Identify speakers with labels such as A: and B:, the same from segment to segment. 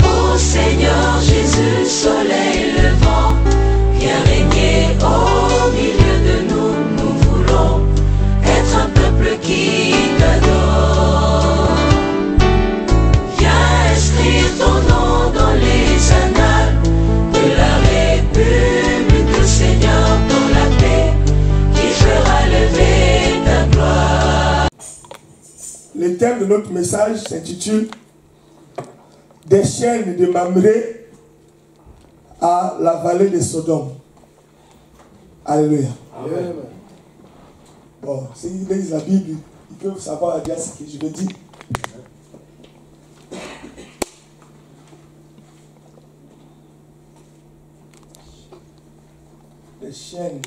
A: Ô Seigneur Jésus, soleil levant, viens régner au milieu de nous. Nous voulons être un peuple qui t'adore. Viens inscrire ton nom dans les annales de la République, Seigneur, dans la paix qui fera lever ta gloire.
B: Le thème de notre message s'intitule Des chaînes de Mamré à la vallée de Sodome. Alléluia.
C: Amen.
B: Bon, s'ils lisent la Bible, ils peuvent savoir bien ce que je veux dire. Les chaînes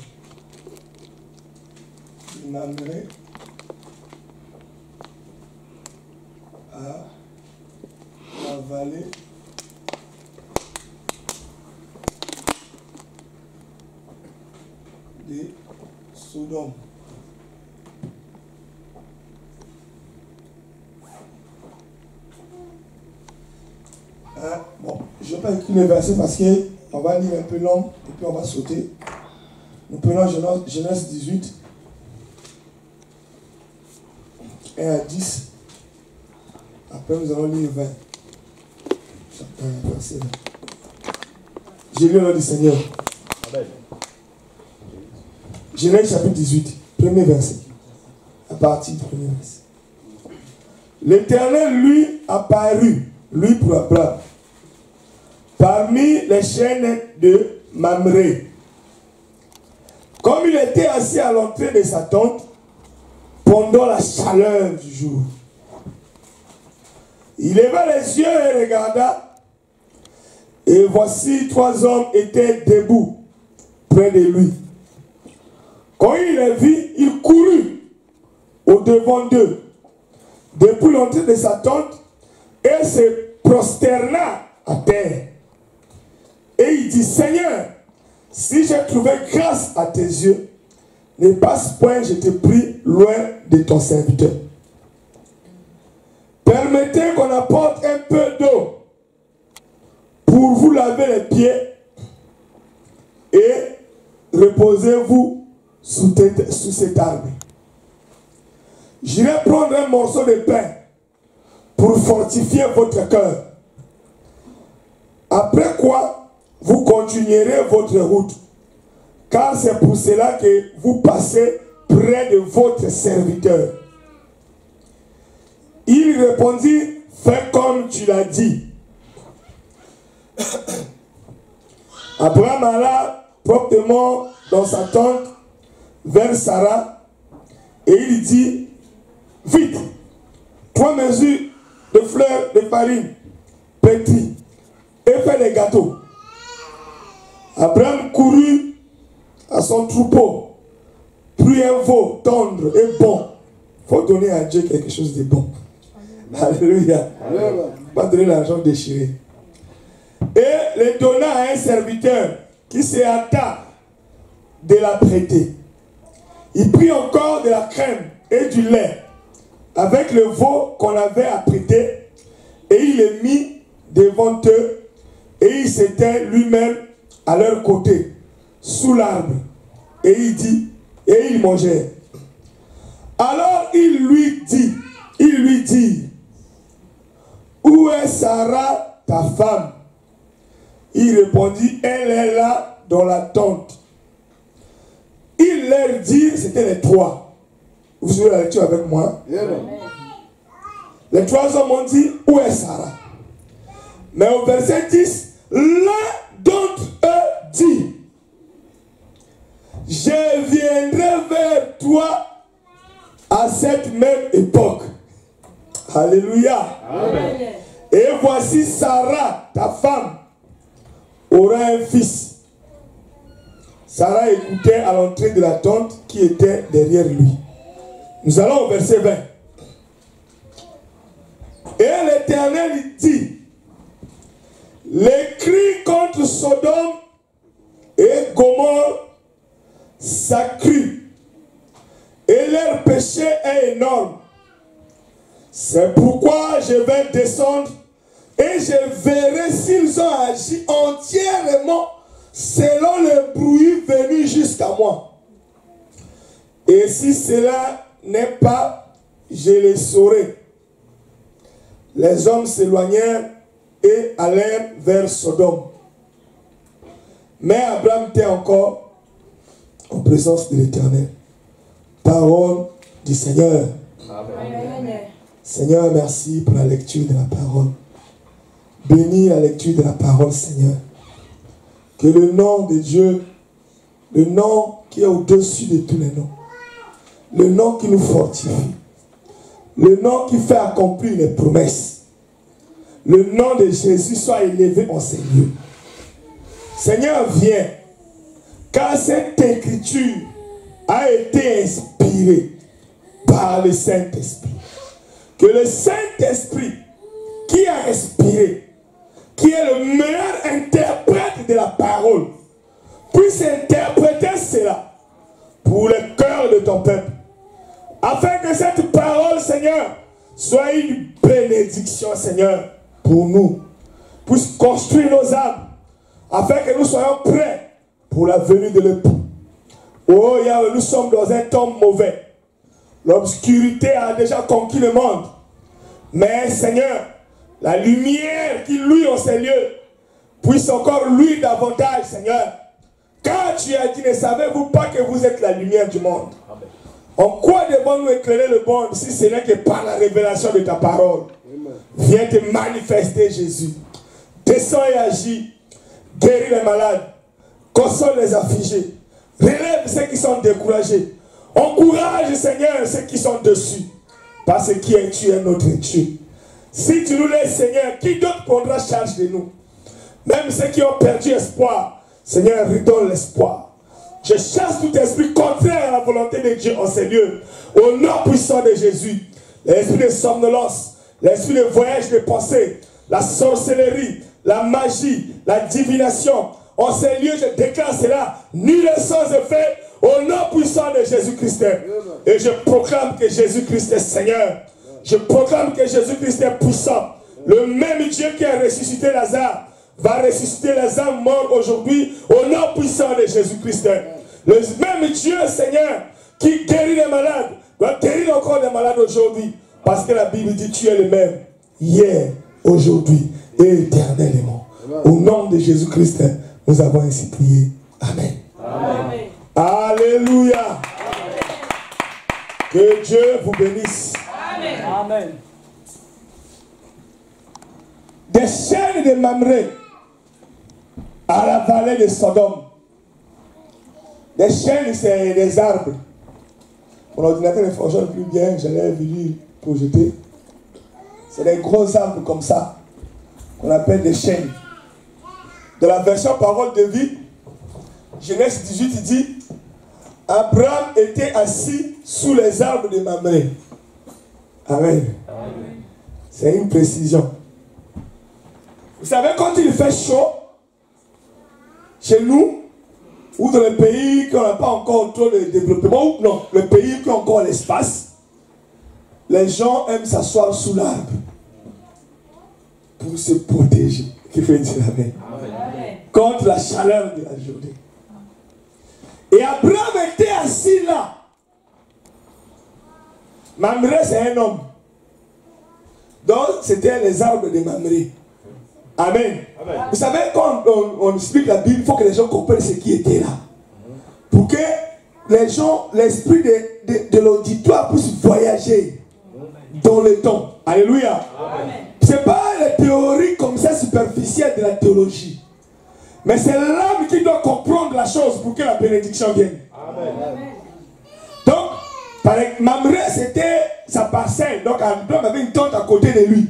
B: de Mamré à la vallée de Sodome. Bon, je ne vais pas écrire les versets parce qu'on va lire un peu long et puis on va sauter. Nous prenons Genèse 18, 1 à 10. Après, nous allons lire 20. Verset 20. J'ai lu le nom du Seigneur.
C: Amen.
B: Genèse chapitre 18, premier verset. À partir du premier verset. L'Éternel lui apparut, lui pour Abraham, parmi les chaînes de Mamré. Comme il était assis à l'entrée de sa tente pendant la chaleur du jour, il leva les yeux et regarda, et voici 3 hommes étaient debout près de lui. Quand il les vit, il courut au-devant d'eux, depuis l'entrée de sa tente, et se prosterna à terre. Et il dit, Seigneur, si j'ai trouvé grâce à tes yeux, ne passe point, je te prie, loin de ton serviteur. Permettez qu'on apporte un peu d'eau pour vous laver les pieds et reposez-vous sous cet arbre. J'irai prendre un morceau de pain pour fortifier votre cœur. Après quoi, vous continuerez votre route, car c'est pour cela que vous passez près de votre serviteur. Il répondit, fais comme tu l'as dit. Abraham alla promptement dans sa tente vers Sarah et il dit, vite, 3 mesures de fleurs de farine pétries et fais des gâteaux. Abraham courut à son troupeau, prit un veau tendre et bon. Il faut donner à Dieu quelque chose de bon. Alléluia. Pas donner l'argent déchiré. Et le donna à un serviteur qui se hâta de la prêter. Il prit encore de la crème et du lait avec le veau qu'on avait apprêté et il le mit devant eux et il s'était lui-même à leur côté sous l'arbre et il dit et ils mangèrent. Alors il lui dit, où est Sarah ta femme? Il répondit, elle est là dans la tente. Il leur dit, c'était les 3. Vous suivez la lecture avec moi? Amen. Les 3 hommes ont dit, où est Sarah? Mais au verset 10, l'un d'entre eux dit, je viendrai vers toi à cette même époque. Alléluia. Amen. Et voici Sarah, ta femme, aura un fils. Sarah écoutait à l'entrée de la tente qui était derrière lui. Nous allons au verset 20. Et l'Éternel dit, les cris contre Sodome et Gomorrhe s'accruent, et leur péché est énorme. C'est pourquoi je vais descendre et je verrai s'ils ont agi entièrement selon le bruit venu jusqu'à moi. Et si cela n'est pas, je le saurai. Les hommes s'éloignèrent et allèrent vers Sodome. Mais Abraham était encore en présence de l'Éternel. Parole du Seigneur. Amen. Seigneur, merci pour la lecture de la parole. Bénis la lecture de la parole, Seigneur. Que le nom de Dieu, le nom qui est au-dessus de tous les noms, le nom qui nous fortifie, le nom qui fait accomplir les promesses, le nom de Jésus soit élevé en ces lieux. Seigneur, viens, car cette écriture a été inspirée par le Saint-Esprit. Que le Saint-Esprit qui a inspiré, qui est le meilleur interprète de la parole, puisse interpréter cela pour le cœur de ton peuple. Afin que cette parole, Seigneur, soit une bénédiction, Seigneur, pour nous. Puisse construire nos âmes, afin que nous soyons prêts pour la venue de l'époux. Oh Yahweh, nous sommes dans un temps mauvais. L'obscurité a déjà conquis le monde. Mais Seigneur, la lumière qui luit en ces lieux puisse encore luire davantage, Seigneur. Car tu as dit, ne savez-vous pas que vous êtes la lumière du monde? Amen. En quoi devons-nous éclairer le monde si ce n'est que par la révélation de ta parole? Amen. Viens te manifester, Jésus. Descends et agis. Guéris les malades. Console les affligés. Relève ceux qui sont découragés. Encourage, Seigneur, ceux qui sont dessus. Parce que qui es-tu, est notre Dieu. Si tu nous laisses, Seigneur, qui d'autre prendra charge de nous? Même ceux qui ont perdu espoir, Seigneur, redonne l'espoir. Je chasse tout esprit contraire à la volonté de Dieu en ces lieux. Au nom puissant de Jésus. L'esprit de somnolence, l'esprit de voyage de pensée, la sorcellerie, la magie, la divination. En ces lieux, je déclare cela, nul sans effet, au nom puissant de Jésus-Christ. Et je proclame que Jésus-Christ est Seigneur. Je proclame que Jésus-Christ est puissant. Le même Dieu qui a ressuscité Lazare va ressusciter les âmes mortes aujourd'hui au nom puissant de Jésus-Christ. Le même Dieu, Seigneur, qui guérit les malades, va guérir encore les malades aujourd'hui. Parce que la Bible dit tu es le même, hier, aujourd'hui et éternellement. Au nom de Jésus-Christ, nous avons ainsi prié. Amen. Amen. Alléluia. Amen. Que Dieu vous bénisse. Amen. Amen. Des chaînes de Mamré à la vallée de Sodome. Des chaînes, c'est des arbres. Mon ordinateur ne fonctionne plus bien, je l'ai voulu projeter. C'est des gros arbres comme ça, qu'on appelle des chaînes. Dans la version parole de vie, Genèse 18, il dit Abraham était assis sous les arbres de Mamré. Amen. Amen. C'est une précision. Vous savez, quand il fait chaud, chez nous, ou dans les pays qui n'ont pas encore trop de développement, ou non, les pays qui ont encore l'espace, les gens aiment s'asseoir sous l'arbre pour se protéger. Qui fait dire Amen. Amen. Contre la chaleur de la journée. Et Abraham était assis là. Mamré, c'est un homme. Donc, c'était les arbres de Mamré. Amen. Amen. Vous savez, quand on explique la Bible, il faut que les gens comprennent ce qui était là. Pour que les gens, l'esprit de l'auditoire puisse voyager dans le temps. Alléluia. Ce n'est pas les théories comme ça superficielles de la théologie. Mais c'est l'âme qui doit comprendre la chose pour que la bénédiction vienne. Amen. Donc, Mamré, c'était sa parcelle. Donc, Abraham avait une tente à côté de lui.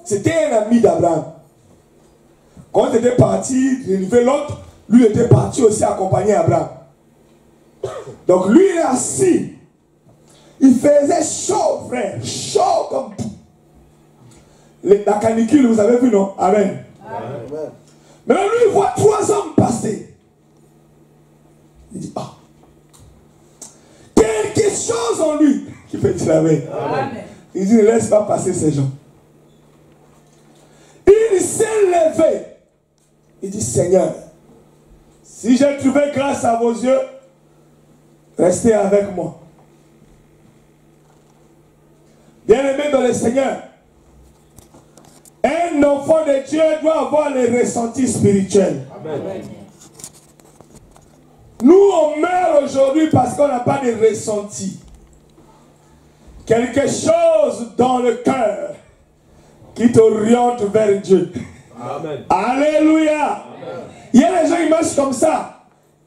B: C'était un ami d'Abraham. Quand il était parti délivrer l'autre, lui était parti aussi accompagner Abraham. Donc, lui il est assis. Il faisait chaud, frère. Chaud comme tout. La canicule, vous avez vu, non? Amen. Amen. Maintenant, lui, il voit 3 hommes passer. Il dit, quelque chose en lui qui fait dire Amen. Amen. Il dit, ne laisse pas passer ces gens. Il s'est levé. Il dit, Seigneur, si j'ai trouvé grâce à vos yeux, restez avec moi. Bien-aimé dans le Seigneur, un enfant de Dieu doit avoir les ressentis spirituels. Amen. Nous, on meurt aujourd'hui parce qu'on n'a pas de ressenti. Quelque chose dans le cœur qui t'oriente vers Dieu. Amen. Alléluia. Amen. Il y a des gens qui marchent comme ça.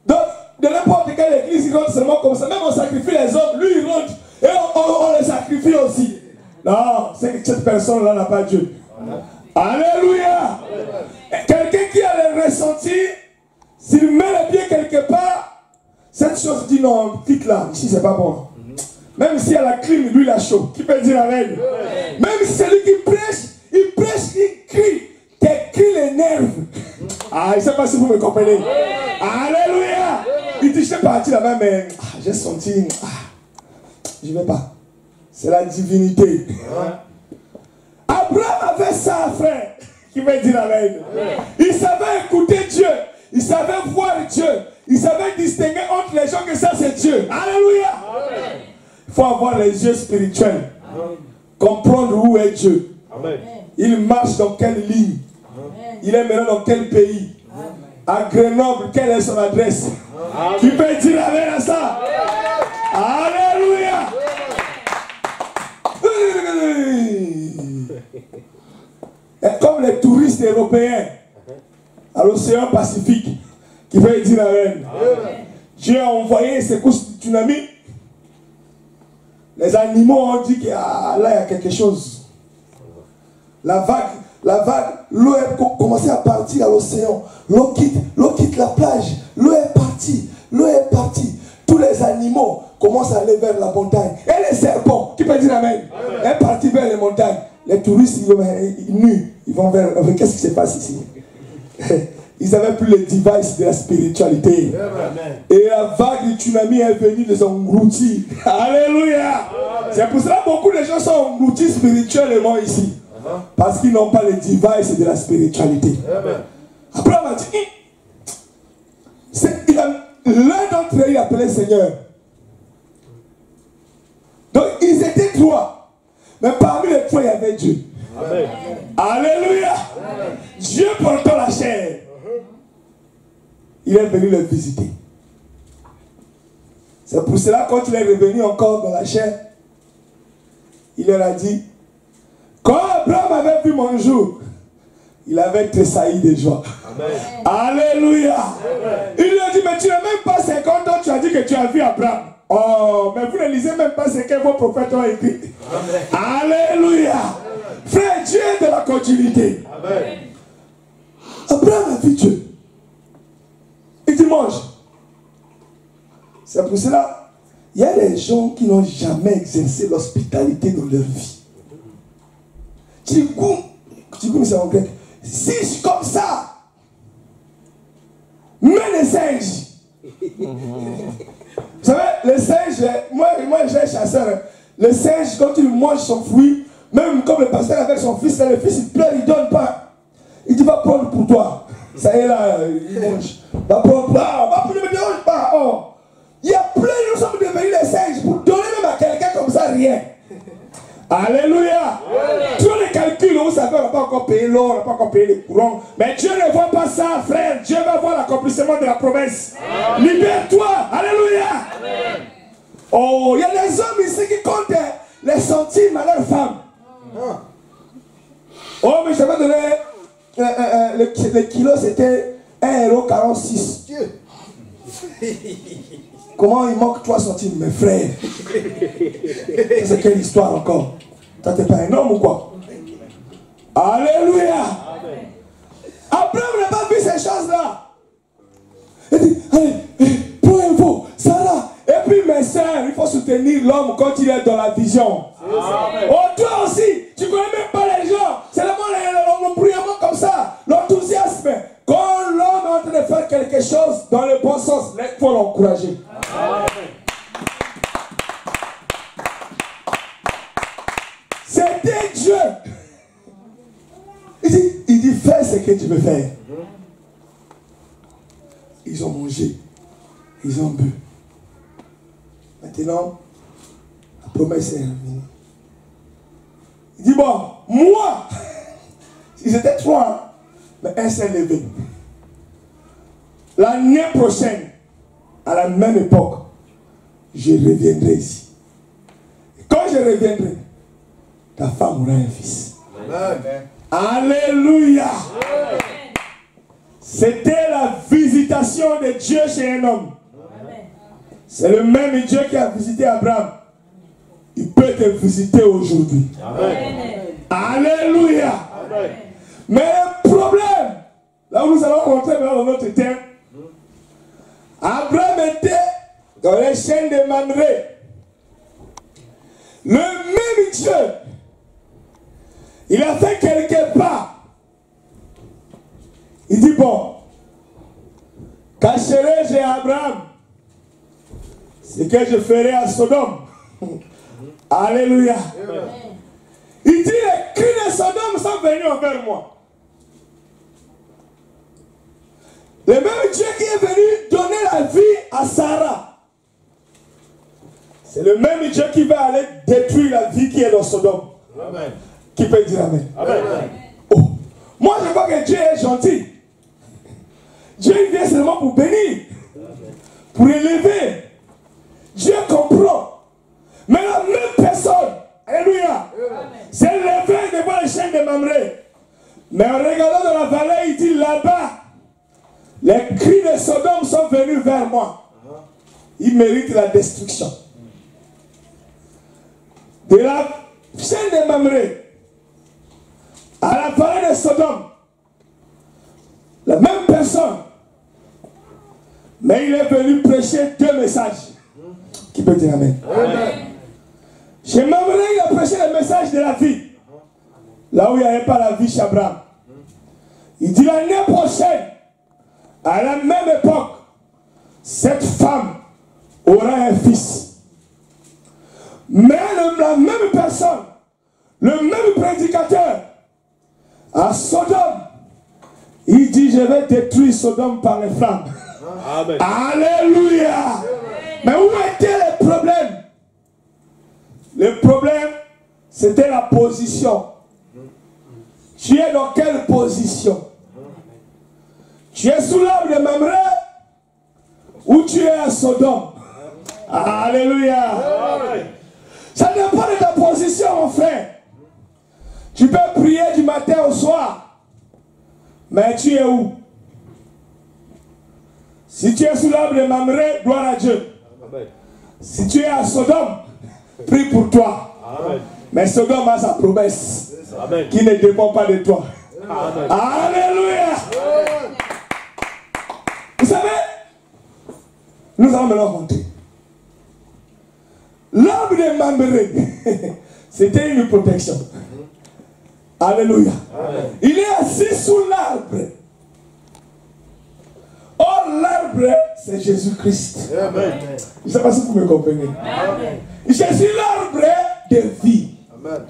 B: Donc, de n'importe quelle église, ils rentrent seulement comme ça. Même on sacrifie les hommes, lui il rentre et on les sacrifie aussi. Non, c'est que cette personne-là n'a pas Dieu. Amen. Alléluia. Quelqu'un qui a le ressenti, s'il met le pied quelque part, cette chose dit non, quitte là, ici c'est pas bon. Même si à la clim, lui il a chaud. Qui peut dire amen? Même si c'est lui qui prêche, il crie. T'écris les nerfs. Ah, je ne sais pas si vous me comprenez. Alléluia. Il dit, je suis parti là-bas, mais j'ai senti, je ne vais pas. C'est la divinité. Abraham avait ça, frère. Qui veut dire amen? Il savait écouter Dieu. Il savait voir Dieu. Il savait distinguer entre les gens que ça c'est Dieu. Alléluia. Il faut avoir les yeux spirituels. Comprendre où est Dieu. Amen. Il marche dans quelle ligne. Amen. Il est maintenant dans quel pays. Amen. À Grenoble, quelle est son adresse? Amen. Qui peut dire amen à ça? Amen. Alléluia. Et comme les touristes européens à l'océan Pacifique, qui peut dire amen. Amen. Dieu a envoyé ses courses de tsunami. Les animaux ont dit qu'il y a quelque chose. La vague, l'eau a commencé à partir à l'océan. L'eau quitte la plage. L'eau est partie. Tous les animaux commencent à aller vers la montagne. Et les serpents, qui peut dire amen, est parti vers les montagnes. Les touristes, ils vont vers... Qu'est-ce qui se passe ici? Ils n'avaient plus les devices de la spiritualité. Amen. Et la vague du tsunami est venue les engloutir. Alléluia. C'est pour cela que beaucoup de gens sont engloutis spirituellement ici. Parce qu'ils n'ont pas les devices de la spiritualité. Abraham a dit, l'un d'entre eux, il appelait Seigneur. Donc ils étaient trois. Mais parmi les trois, il y avait Dieu. Amen. Alléluia. Amen. Dieu portant la chair. Il est venu les visiter. C'est pour cela quand il est revenu encore dans la chair, il leur a dit, quand Abraham avait vu mon jour, il avait tressailli de joie. Amen. Alléluia. Amen. Il lui a dit, mais tu n'as même pas 50 ans, tu as dit que tu as vu Abraham. Oh, mais vous ne lisez même pas ce que vos prophètes ont écrit. Amen. Alléluia. Amen. Frère, Dieu est de la continuité. Amen. Abraham a vu Dieu. Il dit, mange. C'est pour cela, il y a des gens qui n'ont jamais exercé l'hospitalité dans leur vie. Tu goûtes, c'est en grec. Si je suis comme ça, mais les singes. Vous savez, les singes, moi j'ai chasseur. Le singe, quand il mange son fruit, même comme le pasteur avec son fils, le fils il pleure, il ne donne pas. Il dit, va prendre pour toi. Ça y est là, il mange. Va prendre, ne me dérange pas. Oh. Il y a plein de nous sommes devenus les singes pour donner même à quelqu'un comme ça rien. Alléluia. Tous les calculs, vous savez, on n'a pas encore payé l'eau, on n'a pas encore payé les courants. Mais Dieu ne voit pas ça, frère. Dieu va voir l'accomplissement de la promesse. Libère-toi. Alléluia. Amen. Oh, il y a des hommes ici qui comptent les centimes à leur femme. Oh, mais je vais donner le kilo, c'était 1,46 €. Comment il manque 3 centimes, mes frères? C'est quelle histoire encore? Toi, t'es pas un homme ou quoi? Alléluia. Amen. Abraham n'a pas vu ces choses-là. Il dit, allez, prends un veau, Sarah. Et puis mes sœurs, il faut soutenir l'homme quand il est dans la vision. Amen. Oh, toi aussi, tu connais même pas les gens. C'est l'embrayement comme ça, l'enthousiasme. Quand l'homme est en train de faire quelque chose dans le bon sens, il faut l'encourager. Il dit, fais ce que tu veux faire. Ils ont mangé. Ils ont bu. Maintenant, la promesse est revenue. Il dit, bon, moi, ils étaient 3, mais un s'est levé. L'année prochaine, à la même époque, je reviendrai ici. Et quand je reviendrai, ta femme aura un fils. Amen. Alléluia. Amen. C'était la visitation de Dieu chez un homme. C'est le même Dieu qui a visité Abraham. Il peut te visiter aujourd'hui. Alléluia. Amen. Mais le problème, là où nous allons rentrer dans notre thème, Abraham était dans les chaînes de Mamré. Le même Dieu, il a fait quelque part. Il dit, bon, cacherai-je à Abraham ce que je ferai à Sodome. Alléluia. Amen. Il dit, les cris de Sodome sont venus envers moi. Le même Dieu qui est venu donner la vie à Sarah, c'est le même Dieu qui va aller détruire la vie qui est dans Sodome. Amen. Qui peut dire Amen? Amen. Oh. Moi, je vois que Dieu est gentil. Dieu vient seulement pour bénir, pour élever. Dieu comprend. Mais la même personne, alléluia, s'est levée devant les chaînes de Mamré. Mais en regardant dans la vallée, il dit là-bas, les cris de Sodome sont venus vers moi. Ils méritent la destruction. De la chaîne de Mamré à la vallée de Sodome, la même personne, mais il est venu prêcher 2 messages. Qui peut dire Amen? Amen. Chez Mamré, il a prêché le message de la vie. Là où il n'y avait pas la vie chez Abraham. Il dit l'année prochaine, à la même époque, cette femme aura un fils. Mais la même personne, le même prédicateur, à Sodome, il dit, je vais détruire Sodome par les flammes. Amen. Alléluia. Amen. Mais où était le problème? Le problème, c'était la position. Tu es dans quelle position? Tu es sous l'arbre de Mamré ou tu es à Sodome? Alléluia. Amen. Ça dépend de ta position, mon frère. Tu peux prier du matin au soir, mais tu es où? Si tu es sous l'arbre de Mamré, gloire à Dieu. Amen. Si tu es à Sodome, prie pour toi. Amen. Mais Sodome a sa promesse. Amen. Qui ne dépend pas de toi. Amen. Alléluia. Amen. Vous savez, nous allons maintenant rentrer. L'arbre de Mamré, c'était une protection. Alléluia. Amen. Il est assis sous l'arbre. Or, l'arbre, c'est Jésus-Christ. Amen. Je ne sais pas si vous me comprenez. Amen. Je suis l'arbre de vie. Amen.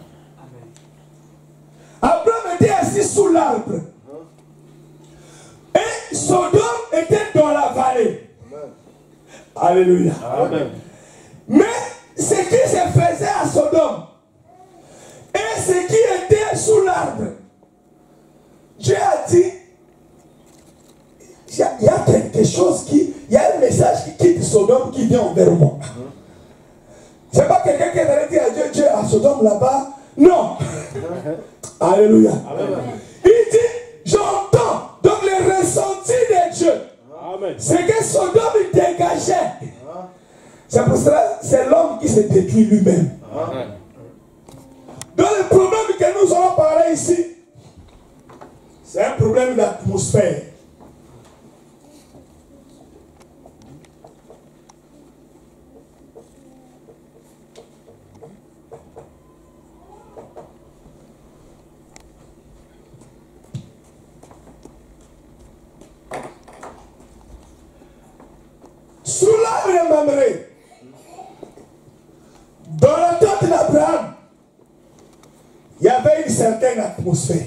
B: Abraham était assis sous l'arbre. Et Sodome était dans la vallée. Amen. Alléluia. Amen. Mais ce qui se faisait à Sodome et ce qui était sous l'arbre, Dieu a dit, il y a quelque chose il y a un message qui quitte Sodome qui vient envers moi. C'est pas quelqu'un qui est allé dire à Dieu, Dieu à Sodome là-bas. Non. Alléluia. Amen. Il dit, j'entends. Donc le ressenti de Dieu, c'est que Sodome dégageait. C'est pour cela, c'est l'homme qui se détruit lui-même. Donc le problème que nous allons parler ici, c'est un problème d'atmosphère. Sous l'arbre de Mamré, dans la tente d'Abraham, il y avait une certaine atmosphère.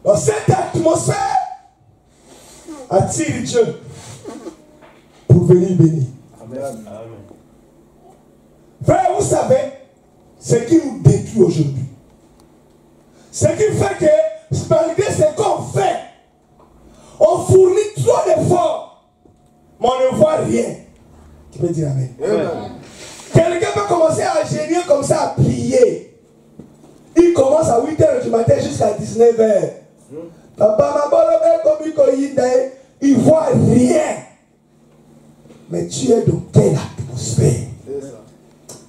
B: Donc cette atmosphère attire Dieu pour venir bénir.
C: Amen.
B: Frère, vous savez, ce qui nous détruit aujourd'hui, ce qui fait que, malgré ce qu'on fait, on fournit trop d'efforts, mais on ne voit rien. Tu peux dire amen.
C: Amen.
B: Quelqu'un peut commencer à gérer comme ça, à prier. Il commence à 8h du matin jusqu'à 19h. Papa, il ne voit rien. Mais tu es dans quelle atmosphère?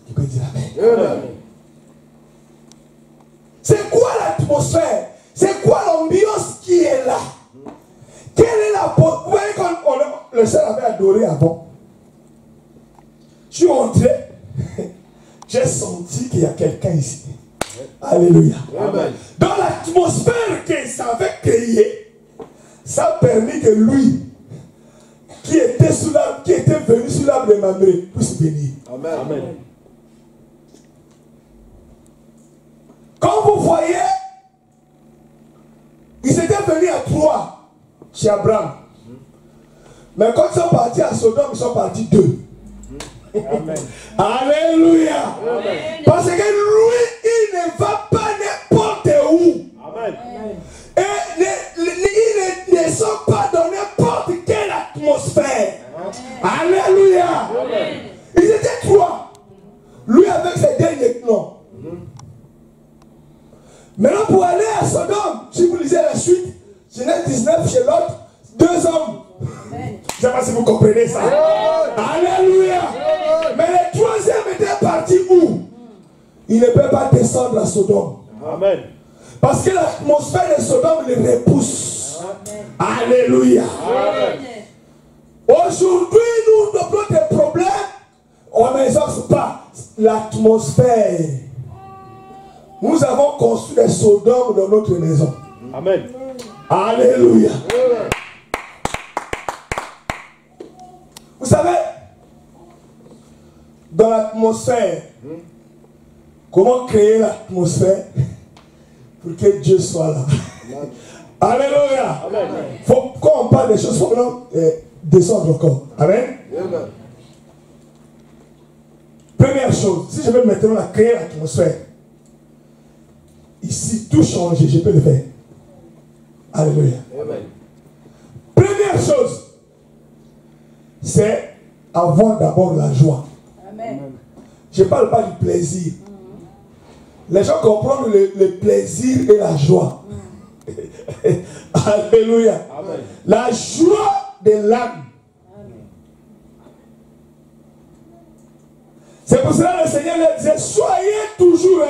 B: Tu peux dire amen.
C: Amen.
B: C'est quoi l'atmosphère? C'est quoi l'ambiance qui est là? Quelle est la... Vous voyez quand le Seigneur avait adoré avant. Je suis entré. J'ai senti qu'il y a quelqu'un ici. Alléluia.
C: Amen.
B: Dans l'atmosphère que ça avait créé, ça a permis que lui, qui était venu sous l'arbre de Mamré, puisse venir.
C: Amen. Amen.
B: Quand vous voyez, ils étaient venus à 3 chez Abraham. Mais quand ils sont partis à Sodome, ils sont partis 2.
C: Amen.
B: Alléluia.
C: Amen.
B: Parce que lui, il ne va pas n'importe où.
C: Amen.
B: Et il ne sort pas dans n'importe quelle atmosphère. Alléluia.
C: Amen.
B: Ils étaient 3. Lui avec ses 2 lieutenants. Maintenant, pour aller à Sodome, si vous lisez la suite, Genèse 19 chez l'autre, 2 hommes. Je ne sais pas si vous comprenez ça. Alléluia. Mais le 3e était parti où? Il ne peut pas descendre à Sodome.
C: Amen.
B: Parce que l'atmosphère de Sodome le repousse. Alléluia. Aujourd'hui, nous, notre problème, on n'exauce pas l'atmosphère. Nous avons construit des Sodomes dans notre maison.
C: Amen.
B: Alléluia. Vous savez, dans l'atmosphère, comment créer l'atmosphère pour que Dieu soit là. Alléluia. Quand on parle des choses, il faut vraiment descendre encore. Amen.
C: Amen.
B: Première chose, si je veux maintenant créer l'atmosphère, ici tout changer, je peux le faire. Alléluia.
C: Amen.
B: Première chose, c'est avoir d'abord la joie.
D: Amen.
B: Je ne parle pas du plaisir. Les gens comprennent le plaisir et la joie. Alléluia.
C: Amen.
B: La joie de l'âme. C'est pour cela que le Seigneur leur disait, soyez toujours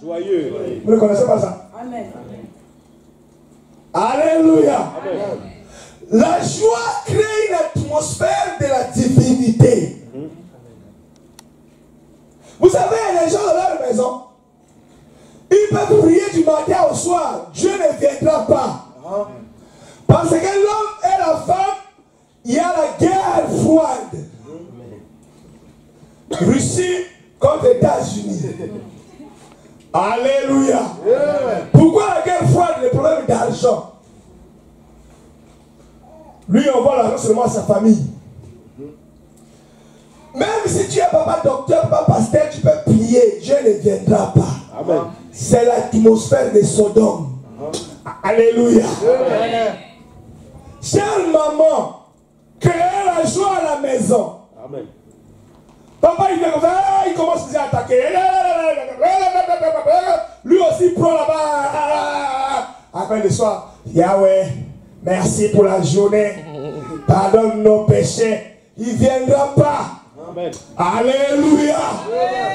C: Joyeux.
B: Vous ne connaissez pas ça?
D: Amen.
B: Alléluia.
C: Amen.
B: La joie crée une atmosphère de la divinité. Vous savez, les gens dans leur maison, ils peuvent prier du matin au soir. Dieu ne viendra pas. Parce que l'homme et la femme, il y a la guerre froide. Russie contre États-Unis. Alléluia. Pourquoi la guerre froide? Le problème d'argent. Lui, on voit l'argent seulement à sa famille. Même si tu es papa docteur, papa pasteur, tu peux prier. Dieu ne viendra pas.
C: Amen.
B: C'est l'atmosphère de Sodome. Alléluia. Chère maman, créez la joie à la maison.
C: Amen.
B: Papa, il vient comme ça, il commence à attaquer. Lui aussi prend là-bas. Après le soir, Yahweh, merci pour la journée. Pardonne nos péchés. Il ne viendra pas.
C: Amen.
B: Alléluia.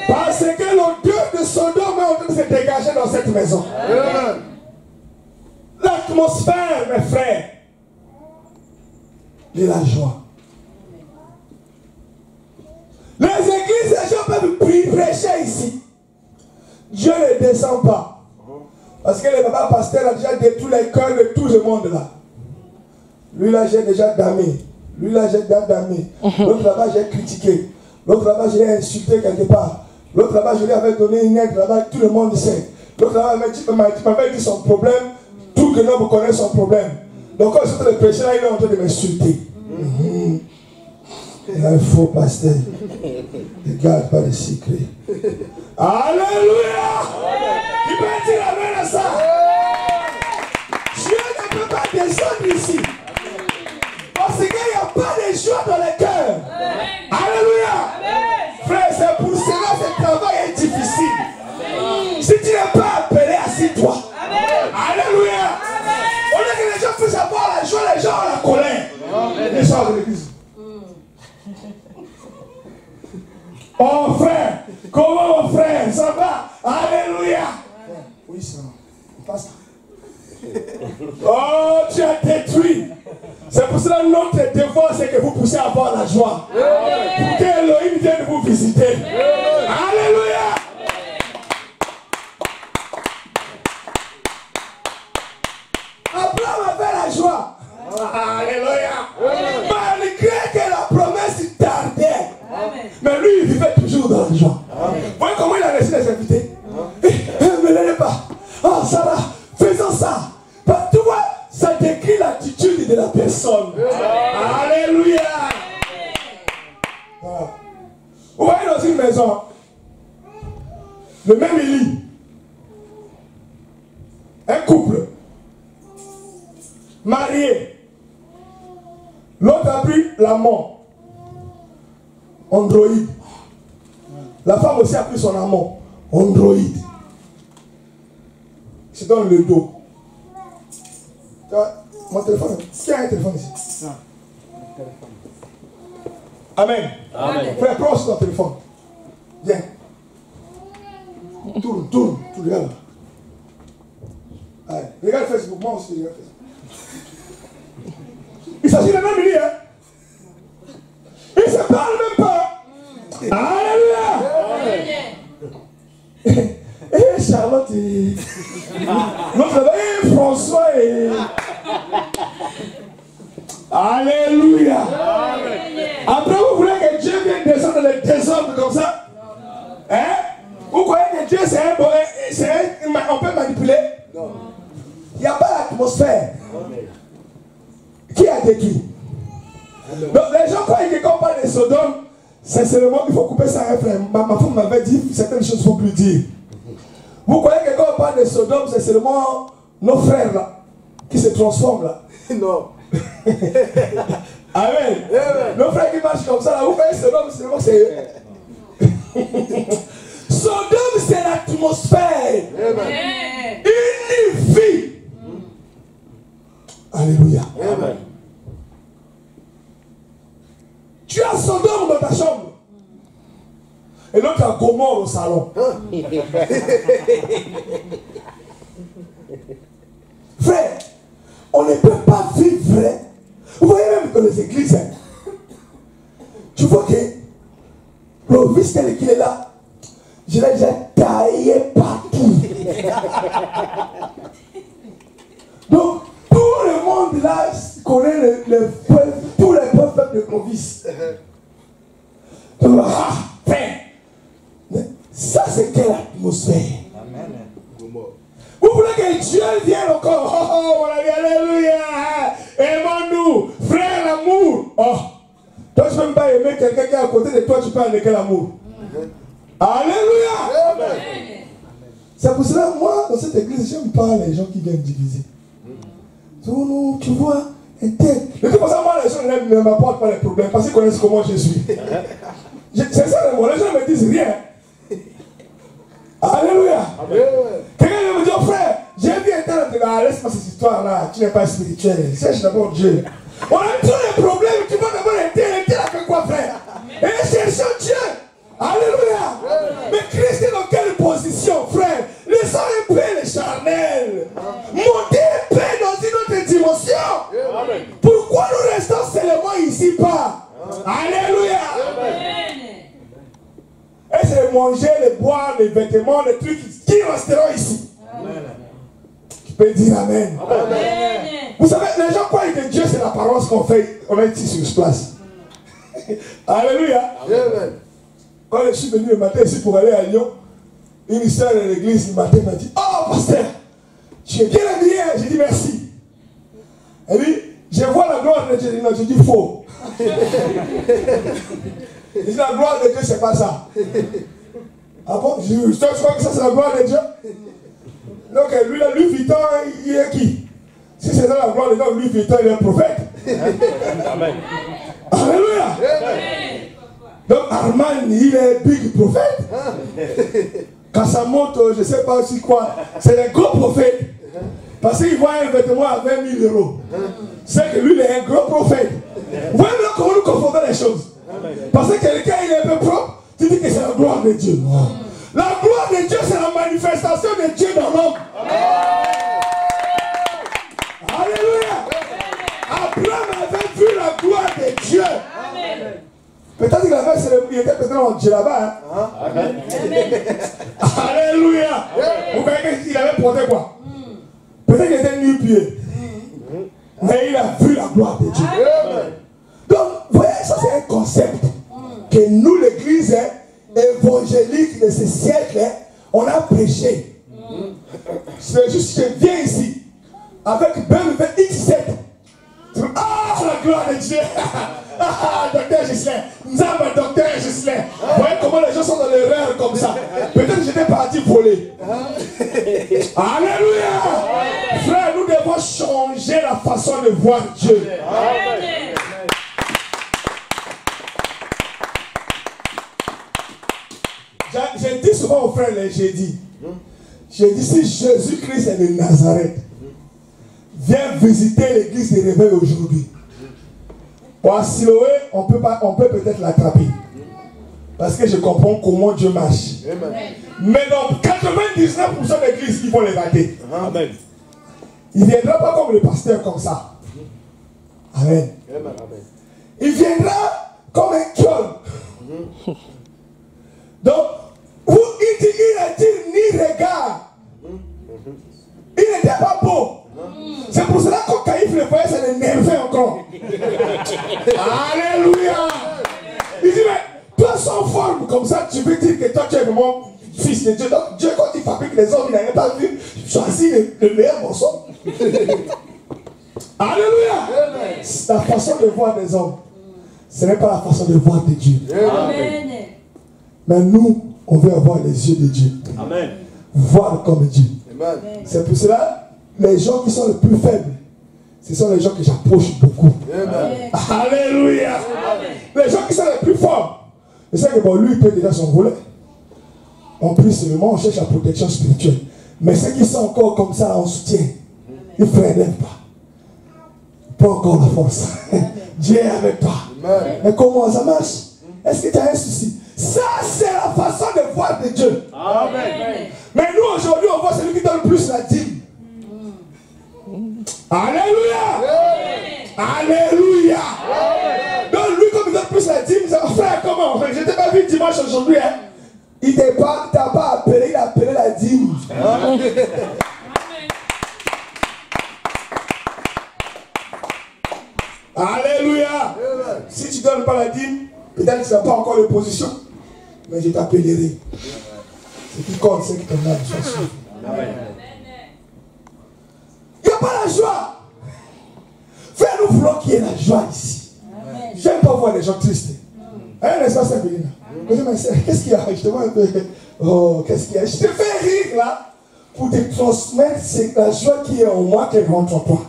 B: Parce que l'odeur de Sodome est en train de se dégager dans cette maison.
C: Amen.
B: L'atmosphère, mes frères, de la joie. Les églises, les gens peuvent prêcher ici. Dieu ne descend pas. Parce que le papa pasteur a déjà détruit les cœurs de tout le monde là. Lui là, j'ai déjà damé. Lui là, j'ai déjà damé. L'autre là-bas, j'ai critiqué. L'autre là-bas, je l'ai insulté quelque part. L'autre là-bas, je lui avais donné une aide là-bas, tout le monde sait. L'autre là-bas, tu m'avais dit son problème. Tout que l'homme connaît son problème. Donc quand je suis en train de prêcher là, il est en train de m'insulter. Il y a un faux pasteur. Ne garde pas les secrets. Alléluia. Tu peux dire amen à ça. Dieu ne peut pas descendre ici. Parce qu'il n'y a pas de joie dans le cœur. Alléluia. Frère, c'est pour cela que ce travail est difficile. Si tu n'es pas appelé, assis-toi. Alléluia. On est que les gens puissent avoir la joie, les gens ont la colère. Les gens de l'église. Oh frère, comment mon frère, ça va? Alléluia. Oui, ça passe. Oh, tu as détruit. C'est pour cela que notre devoir, c'est que vous puissiez avoir la joie. Pour que Elohim vienne vous visiter. Alléluia. Abraham avait la joie. Alléluia. Malgré que la promesse tardait. Mais lui, il vivait toujours dans la joie. Vous voyez comment il a reçu les invités? Ne l'aidez pas. Ah, Sarah, faisons ça. Tu vois, ça décrit l'attitude de la personne. Alléluia. Voilà. Vous voyez dans une maison, le même lit, un couple, marié, l'autre a pris l'amant. Android. La femme aussi a pris son amant. Android. C'est dans le dos. Mon téléphone. Qui a un téléphone ici? Amen. Amen. Frère, prends ton téléphone. Viens. Tourne, regarde. Allez, regarde Facebook, moi aussi, regarde Facebook. Il s'agit de même lit, hein? Ils ne se parlent même pas. Alléluia. Et Charlotte et l'autre et François et Alléluia. Après vous voulez que Dieu vienne descendre dans les désordres comme ça? Hein? Vous croyez que Dieu c'est un bon, on peut manipuler? Non. Il n'y a pas l'atmosphère. Qui a détruit? Donc les gens croient que quand on parle de Sodome, sincèrement, il faut couper ça, hein, frère. Ma femme m'avait dit certaines choses, il ne faut plus dire. Vous croyez que quand on parle de Sodome, c'est seulement nos frères là, qui se transforment là? Non. Amen. Nos frères qui marchent comme ça là, vous voyez Sodome, seulement c'est... Sodome, c'est l'atmosphère. Une vie. Alléluia. Amen. Tu as Sodome dans ta chambre. Et l'autre a Gomorrhe au salon. Frère, on ne peut pas vivre. Vous voyez même dans les églises. Hein, tu vois que le vice tel qu'il est là, je l'ai déjà taillé partout. Donc, tout le monde là connaît tous les peuples de Clovis. Ça, c'est quelle atmosphère? Vous voulez que Dieu vienne encore? Oh, alléluia! Aimons-nous, frère, l'amour. Oh, toi, tu ne peux même pas aimer quelqu'un qui est à côté de toi, tu parles de quel amour? Alléluia! C'est pour cela, moi, dans cette église, j'aime pas les gens qui viennent diviser. Tu vois, un tel. De toute façon, moi, les gens ne m'apportent pas les problèmes parce qu'ils connaissent comment je suis. C'est ça, les gens ne me disent rien. Alléluia. Quelqu'un vient me dire, frère, j'ai vu un tel, laisse-moi cette histoire-là, tu n'es pas spirituel, cherche d'abord Dieu. On a tous les problèmes, tu vas d'abord un tel a fait quoi, frère? Et cherchons Dieu. Alléluia. Mais Christ est dans quelle position, frère? Laissons un peu les charnels. Monter un peu dans une autre dimension. Pourquoi nous restons seulement ici-bas? Alléluia. Et c'est manger, les boire, les vêtements, les trucs qui resteront ici. Amen. Tu peux dire Amen. Amen. Vous savez, les gens croient que Dieu c'est l'apparence qu'on fait, on est ici sur place. Alléluia. Amen. Quand je suis venu le matin ici pour aller à Lyon, une histoire de l'église le matin m'a dit, oh pasteur, Tu es bien habillé. J'ai dit merci. Elle dit, je vois la gloire de Dieu. Non, je dis faux. Je dis, la gloire de Dieu, c'est pas ça. Ah bon? Je crois que ça, c'est la gloire de Dieu. Donc, lui, là, Louis Vuitton, il est qui? Si c'est dans la gloire de Dieu, Louis Vuitton, il est un prophète.
C: Amen.
B: Alléluia. Donc, Armand, il est big prophète. Quand ça monte, je ne sais pas aussi quoi, c'est un gros prophète. Parce qu'il voit un vêtement à 20 000 €. C'est que lui, il est un gros prophète. Vous voyez maintenant comment nous confondons les choses. Parce que quelqu'un, il est un peu propre, tu dis que c'est la gloire de Dieu. Non. La gloire de Dieu, c'est la manifestation de Dieu dans l'homme. Alléluia. Abraham avait vu la gloire de Dieu. Peut-être qu'il avait il était peut-être en Dieu là-bas. Hein? Alléluia. Vous voyez qu'il avait porté quoi? Peut-être qu'il était nu-pied. Mais il a vu la gloire de Dieu. Donc, vous voyez, ça c'est un concept que nous, l'église évangélique de ce siècle, on a prêché. C'est juste que je viens ici avec BMW X7. Ah, la gloire de Dieu. Ah, docteur Gislain. Nous avons un docteur Gislain. Vous voyez comment les gens sont dans l'erreur comme ça. Peut-être que j'étais parti voler. Alléluia. Frère, nous devons changer la façon de voir Dieu. Amen. J'ai dit souvent aux frères, j'ai dit si Jésus-Christ est de Nazareth, viens visiter l'église des réveils aujourd'hui. Pour Siloé, on peut peut-être l'attraper. Parce que je comprends comment Dieu marche. Amen. Mais dans 99% d'églises, ils vont les rater.
C: Amen.
B: Il ne viendra pas comme le pasteur comme ça. Amen.
C: Amen.
B: Il viendra comme un kiol. Donc, il a dit ni regard. Il n'était pas beau. C'est pour cela qu'on Caïphe le voyait, ça l'énervait encore. Alléluia. Il dit, mais toi sans forme, comme ça, tu veux dire que toi tu es vraiment fils de Dieu. Donc Dieu, quand il fabrique les hommes, il n'a pas vu choisir le meilleur morceau. Alléluia. La façon de voir des hommes, ce n'est pas la façon de voir de Dieu. Amen. Mais nous, on veut avoir les yeux de Dieu. Amen. Voir comme Dieu. C'est pour cela, les gens qui sont les plus faibles, ce sont les gens que j'approche beaucoup. Amen. Alléluia. Amen. Les gens qui sont les plus forts, je sais que bon, lui, il peut déjà s'envoler. En plus, seulement, on cherche la protection spirituelle. Mais ceux qui sont encore comme ça, on soutient. Ils ne freinent pas. Pas encore la force. Dieu est avec toi. Amen. Mais comment ça marche? Est-ce que tu as un souci? Ça, c'est la façon de voir de Dieu. Amen. Mais nous, aujourd'hui, on voit celui qui donne plus la dîme. Alléluia. Alléluia. Donc, lui, comme il donne plus la dîme, ça va faire comment? Je t'ai pas vu dimanche aujourd'hui. Hein? Il t'a pas appelé, il a appelé la dîme. Amen. Alléluia. Si tu ne donnes pas la dîme, peut-être que tu n'as pas encore de position. Mais je t'appellerai. Ce qui compte, c'est que ton âme soit sauvée. Il n'y a pas la joie. Frère, nous voulons qu'il y ait la joie ici. J'aime pas voir les gens tristes. Hein, n'est-ce pas, Sabine? Qu'est-ce qu'il y a? Je te vois un peu. Oh, qu'est-ce qu'il y a? Je te fais rire là pour te transmettre la joie qui est en moi qu'elle rentre en toi.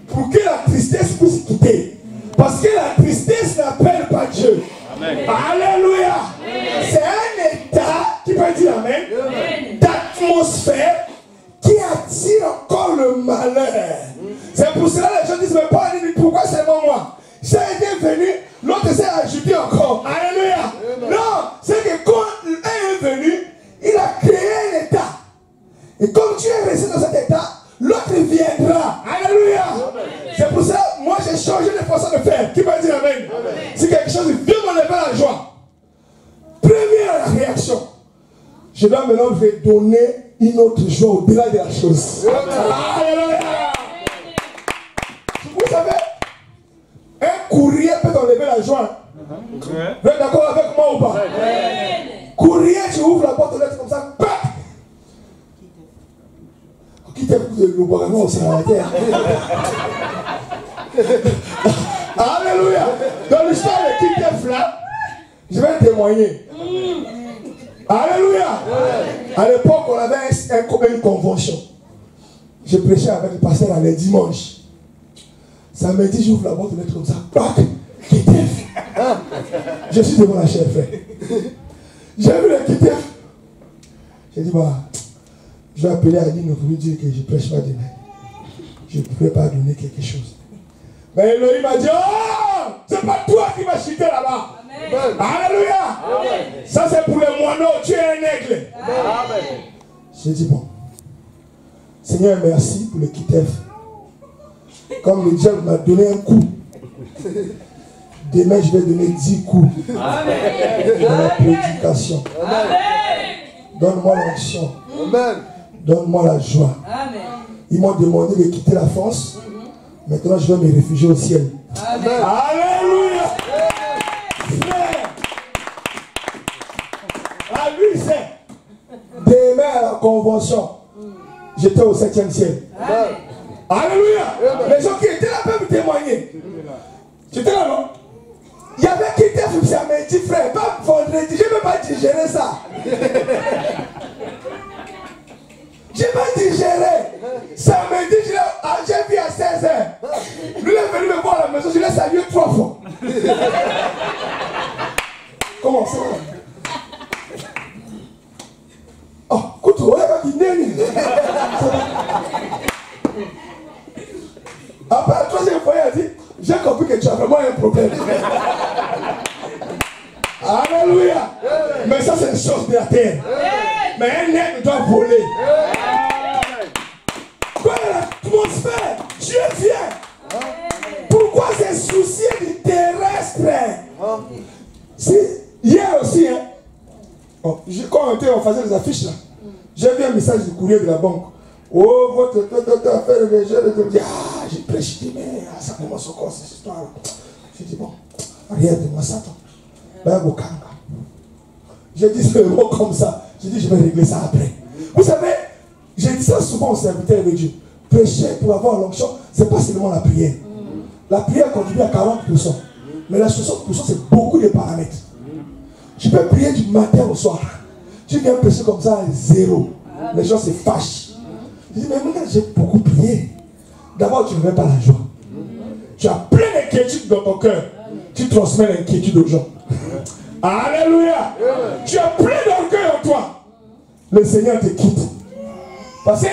B: Pour que la tristesse puisse quitter. Parce que la tristesse n'appelle pas Dieu. Amen. Alléluia. C'est un état, qui peut dire amen, d'atmosphère qui attire encore le malheur. C'est pour cela que les gens disent, mais pas pourquoi seulement moi? J'ai été venu, l'autre s'est ajouté encore. Alléluia. Non, c'est que quand un est venu, il a créé un état. Et comme tu es resté dans cet état, l'autre viendra. Alléluia. C'est pour ça, moi j'ai changé de façon de faire. Qui va dire amen? Si quelque chose vient m'enlever la joie, première réaction, je dois maintenant donner une autre joie au-delà de la chose. Alléluia. Vous savez, un courrier peut t'enlever la joie. Vous êtes d'accord avec moi ou pas? Courrier, tu ouvres la porte aux lettres comme ça, qui te quitter le gouvernement aussi à la terre. Alléluia. Dans l'histoire de Kitef là, je vais témoigner. Alléluia. À l'époque, on avait une convention. Je prêchais avec le pasteur les dimanches. Samedi, j'ouvre la porte de l'être comme ça. Pac, Kitef. Je suis devant la chair, frère. J'ai vu le Kitef. J'ai dit, bah, je vais appeler Aline pour lui dire que je ne prêche pas demain. Je ne pouvais pas donner quelque chose. Mais Elohim m'a dit, oh, c'est pas toi qui vas chuter là-bas. Alléluia. Amen. Ça c'est pour les moineaux, tu es un aigle. J'ai dit, bon, Seigneur, merci pour le Kitef. Comme le diable m'a donné un coup, demain je vais donner 10 coups. Amen. Dans la prédication. Donne-moi l'onction. Donne-moi la joie. Amen. Ils m'ont demandé de quitter la France. Maintenant, je vais me réfugier au ciel. Amen. Alléluia. Frère. À lui, c'est. Demain à la convention, j'étais au 7e ciel. Amen. Alléluia. Les gens qui étaient là peuvent me témoigner. J'étais là, non? Il y avait qui était fixé à mes petits frères. Pas vendredi, je ne vais pas digérer ça. Je n'ai pas digéré. Samedi, j'ai vu à 16h. Lui est venu me voir à la maison, je l'ai salué 3 fois. Comment ça? Oh, écoute, on est pas qui après la 3e fois, il a dit, j'ai compris que tu as vraiment un problème. Alléluia. Mais ça, c'est une chose de la terre. Mais un aigle doit voler. Quoi l'atmosphère? Dieu vient. Pourquoi ces soucis du terrestre? Si, hier aussi, hein, quand on faisait les affiches là, j'ai vu un message du courrier de la banque. Oh, votre affaire de jeu, ah, j'ai prêché, mais ça commence encore cette histoire là. J'ai dit, bon, regarde-moi ça, toi. J'ai dit ce mot comme ça. J'ai dit, je vais régler ça après. Vous savez, j'ai dit ça souvent aux serviteurs de Dieu. Prêcher pour avoir l'onction, ce n'est pas seulement la prière. La prière contribue à 40%. Mais la 60%, c'est beaucoup de paramètres. Tu peux prier du matin au soir. Tu viens prêcher comme ça à 0. Les gens se fâchent. Je dis, mais moi, j'ai beaucoup prié. D'abord, tu ne veux pas la joie. Tu as plein d'inquiétudes dans ton cœur. Tu transmets l'inquiétude aux gens. Alléluia. Tu as plein d'orgueil en toi. Le Seigneur te quitte. Parce que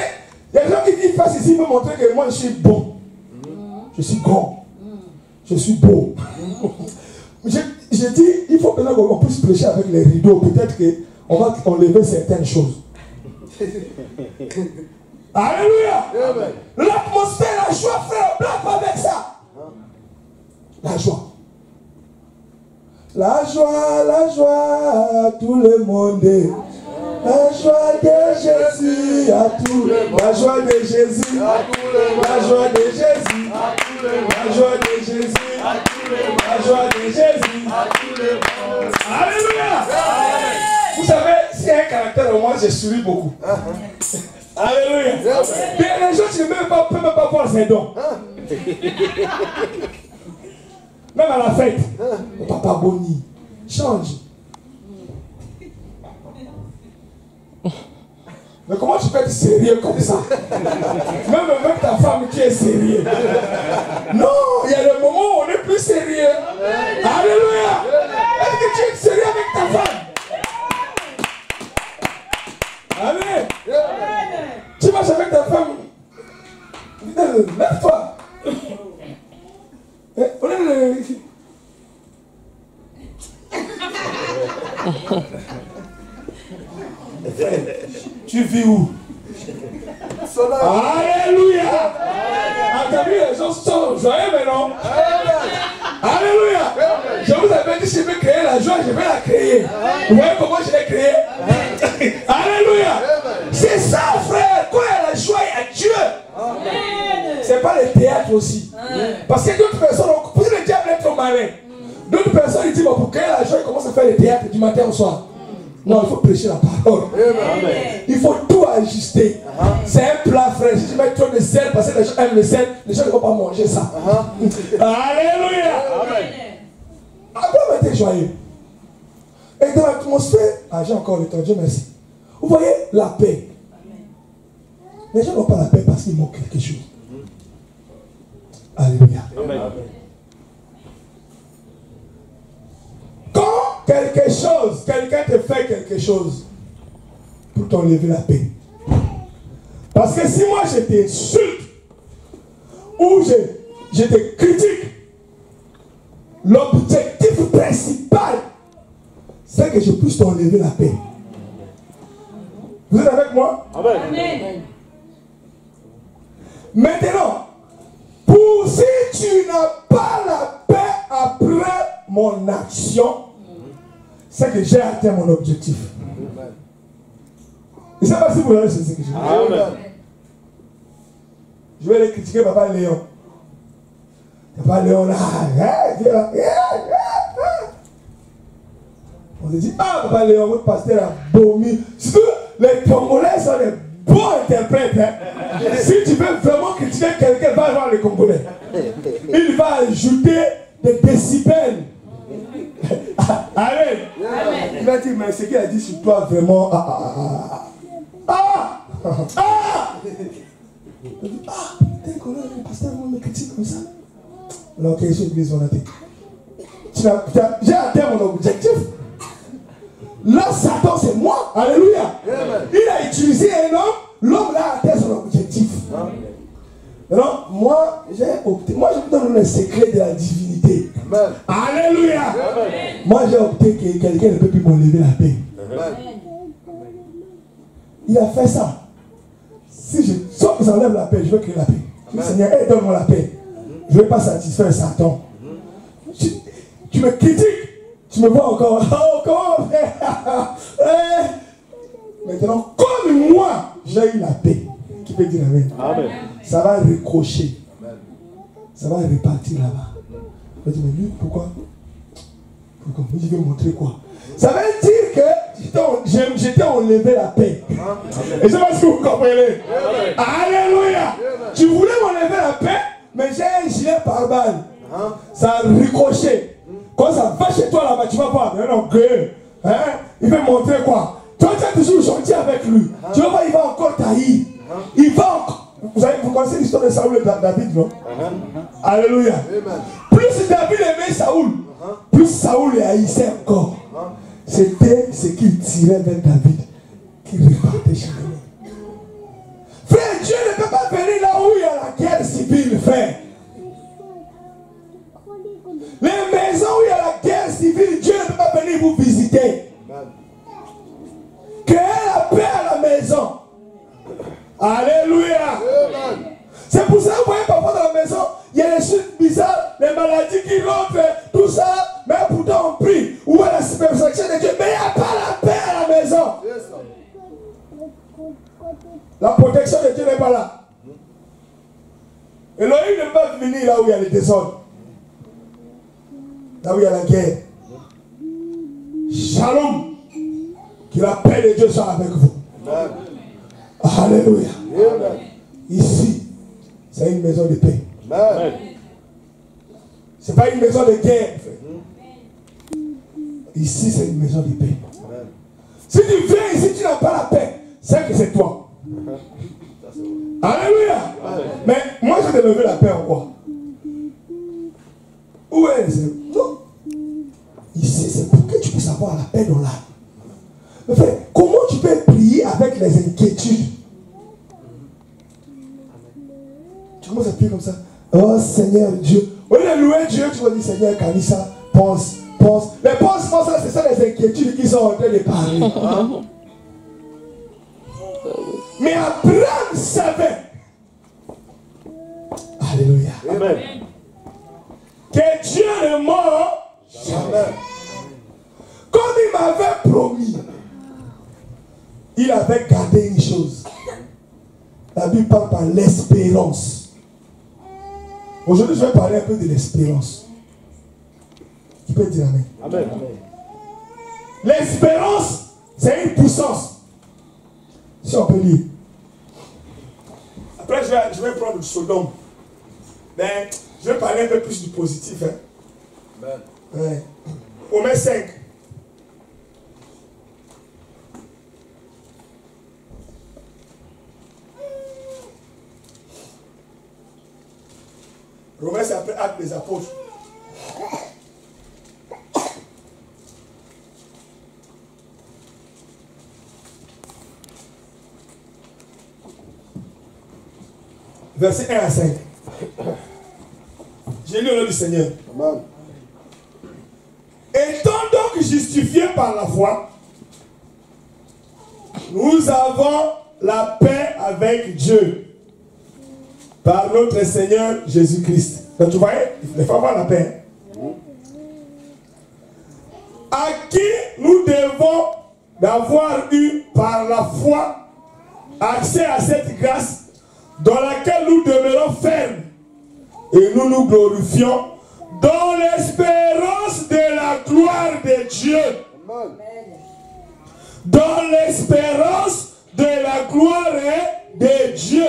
B: il y a des gens qui passent ici me montrer que moi je suis bon. Je suis grand. Je suis beau. J'ai dit, il faut que qu'on puisse prêcher avec les rideaux. Peut-être qu'on va enlever certaines choses. Alléluia. L'atmosphère, la joie, frère, on blague avec ça. La joie. La joie à tout le monde. La joie de Jésus à tout le monde. La joie de Jésus à tout le monde. La joie de Jésus à tout le monde. La joie de Jésus à tout le monde. La joie de Jésus à tout le monde. Alléluia. Vous savez, s'il y a un caractère au moins, je souris beaucoup. Alléluia. Mais les gens ne peuvent même pas voir ses dons. Même à la fête, le papa Boni, change. Mais comment tu peux être sérieux comme ça? Même ta femme qui est sérieuse. Non, il y a des moments où on est plus sérieux. Alléluia. Est-ce que tu es sérieux avec ta femme? Amen. Tu marches avec ta femme. Lève-toi. Tu vis où? Alléluia. T'as vu, les gens sont joyeux maintenant. Alléluia. Je vous avais dit, si je veux créer la joie, je vais la créer. Vous voyez comment je l'ai créée? Alléluia. C'est ça, frère. Quand il y a la joie, il y a Dieu. C'est pas le théâtre aussi. Parce que d'autres personnes, pour le diable est trop malin. D'autres personnes, ils disent, bon, pour créer la joie, ils commencent à faire le théâtre du matin au soir. Non, il faut prêcher la parole. Il faut tout ajuster. C'est un plat frais. Si tu mets trop de sel, parce que les gens aiment le sel, les gens ne vont pas manger ça. Alléluia.
C: Amen.
B: Abraham était joyeux. Et dans l'atmosphère, j'ai encore le temps, Dieu merci. Vous voyez la paix. Les gens n'ont pas la paix parce qu'ils manquent quelque chose. Alléluia.
C: Amen.
B: Quand quelque chose, quelqu'un te fait quelque chose pour t'enlever la paix. Parce que si moi je t'insulte ou je te critique, l'objectif principal, c'est que je puisse t'enlever la paix. Vous êtes avec moi?
C: Amen.
B: Maintenant, pour si tu n'as pas la paix après mon action, c'est que j'ai atteint mon objectif. Je ne sais pas si vous avez saisi ce que je veux dire.
C: Amen.
B: Je vais aller critiquer Papa Léon. Papa Léon là, on se dit, ah Papa Léon, votre pasteur a vomi. Surtout, les Congolais sont des bons interprètes. Hein. Si tu veux vraiment critiquer quelqu'un, va voir les Congolais. Il va ajouter des décibels. Amen. Il va dire, mais ce qu'il a dit sur toi, vraiment. T'es colère, le pasteur me critique comme ça. Alors, ok, je suis église, on a dit. J'ai atteint mon objectif. Là, Satan, c'est moi. Alléluia. Il a utilisé un homme, l'homme là a atteint son objectif. Alors, moi, j'ai opté. Moi, je vous donne le secret de la divinité. Amen. Alléluia. Amen. Moi, j'ai opté que quelqu'un ne peut plus m'enlever la paix. Amen. Il a fait ça. Si je sens que ça enlève la paix, je veux créer la paix. Je dis, Seigneur, donne-moi la paix. Je ne veux pas satisfaire Satan. Tu me critiques. Tu me vois encore. Oh, comment frère? Maintenant, comme moi, j'ai eu la paix. Qui peut dire Amen? Amen. Ça va recrocher. Ça va repartir là-bas. Je vais dire, mais lui, pourquoi? Je vais montrer quoi? Ça veut dire que j'étais enlevé la paix. Et je sais pas si vous comprenez. Alléluia. Tu voulais m'enlever la paix, mais j'ai un gilet pare-balles. Ça a ricoché. Quand ça va chez toi là-bas, tu vas voir. Hein? Il veut montrer quoi? Toi, tu es toujours gentil avec lui. Tu vas voir, il va encore taillir. Il va encore. Vous connaissez l'histoire de Saoul et David, non? Alléluia. Plus David aimait Saoul, plus Saoul le haïssait encore. C'était ce qu'il tirait vers David, qui repartait chez lui. Frère, Dieu ne peut pas venir là où il y a la guerre civile, frère. Les maisons où il y a la guerre civile, Dieu ne peut pas venir vous visiter. Créez la paix à la maison. Alléluia. C'est pour ça que vous voyez parfois dans la maison, il y a des choses bizarres, les maladies qui rentrent, tout ça, mais pourtant on prie. Où est la superstition de Dieu? Mais il n'y a pas la paix à la maison. La protection de Dieu n'est pas là. Elohim ne peut pas venir là où il y a le désordre. Là où il y a la guerre. Shalom. Que la paix de Dieu soit avec vous. Alléluia. Ici, c'est une maison de paix. Ce n'est pas une maison de guerre. Ici, c'est une maison de paix. Si tu viens ici, tu n'as pas la paix, c'est que c'est toi. Alléluia. Mais moi, je vais te lever la paix en quoi? Où est le... Non. Ici, c'est pour que tu puisses avoir la paix dans l'âme. Mais frère, comment tu peux prier avec les inquiétudes? Tu commences à prier comme ça. Oh Seigneur Dieu. Au lieu de louer Dieu, tu vas dire Seigneur Kanissa, pense. Les pensements, c'est ça les inquiétudes qui sont en train de parler. Mais Abraham savait. Alléluia.
C: Amen.
B: Que Dieu ne mord jamais. Comme il m'avait promis, il avait gardé une chose. La Bible parle par l'espérance. Aujourd'hui, je vais parler un peu de l'espérance. Tu peux dire Amen.
C: Amen.
B: L'espérance, c'est une puissance. Si on peut dire. Après, je vais prendre le Sodome. Mais je vais parler un peu plus du positif. Hein. Ouais. Romains 5. Romains, c'est après Actes des Apôtres. Verset 1 à 5. J'ai lu au nom du Seigneur. Amen. Étant donc justifiés par la foi, nous avons la paix avec Dieu par notre Seigneur Jésus-Christ. Donc tu voyez, il faut avoir la paix. À qui nous devons d'avoir eu par la foi accès à cette grâce dans laquelle nous demeurons fermes et nous nous glorifions dans l'espérance de la gloire de Dieu. Amen. Dans l'espérance de la gloire de Dieu.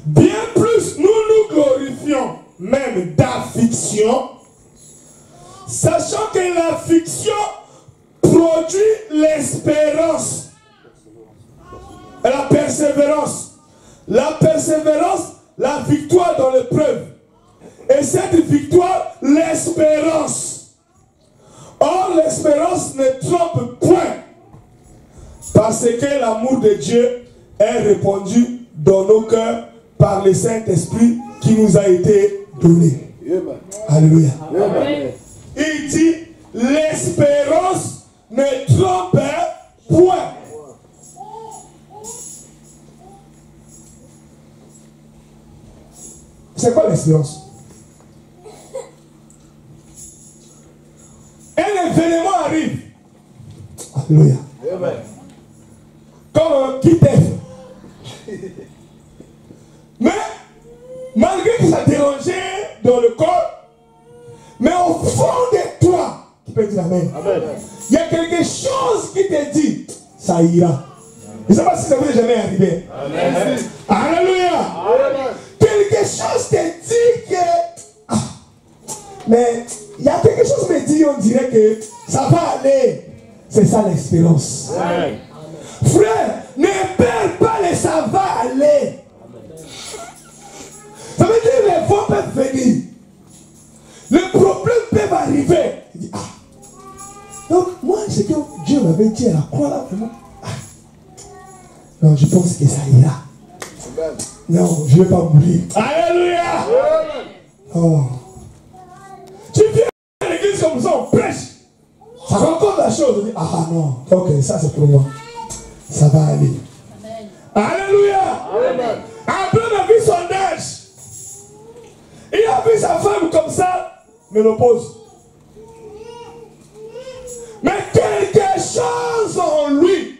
B: Bien plus, nous nous glorifions même d'affliction, sachant que l'affliction produit l'espérance. Et la persévérance. La persévérance, la victoire dans l'épreuve. Et cette victoire, l'espérance. Or, l'espérance ne trompe point. Parce que l'amour de Dieu est répandu dans nos cœurs par le Saint-Esprit qui nous a été donné. Amen. Alléluia. Amen. Il dit, l'espérance ne trompe point. C'est quoi l'espérance? Un événement arrive. Alléluia. Comme un petit œuf. Mais, malgré que ça dérangeait dans le corps, mais au fond de toi, tu peux dire Amen. Il y a quelque chose qui te dit, ça ira. Je ne sais pas si ça vous est jamais arrivé. Amen. Alléluia. Amen. Quelque chose te dit que... mais il y a quelque chose qui me dit, on dirait que ça va aller. C'est ça l'espérance. Frère, ne perds pas le ça va aller. Ça veut dire les vents peuvent venir. Les problèmes peuvent arriver. Il dit, donc moi, ce que Dieu m'avait dit à la croix là, vraiment. Non, je pense que ça ira. Non, je ne vais pas mourir. Alléluia. Oh. Tu viens à l'église comme ça, on prêche. Ça rencontre la chose. On dit, ah non, ok, ça c'est pour moi. Ça va aller. Amen. Alléluia. Amen. Abraham a vu son âge. Il a vu sa femme comme ça, mais l'oppose. Mais quelque chose en lui.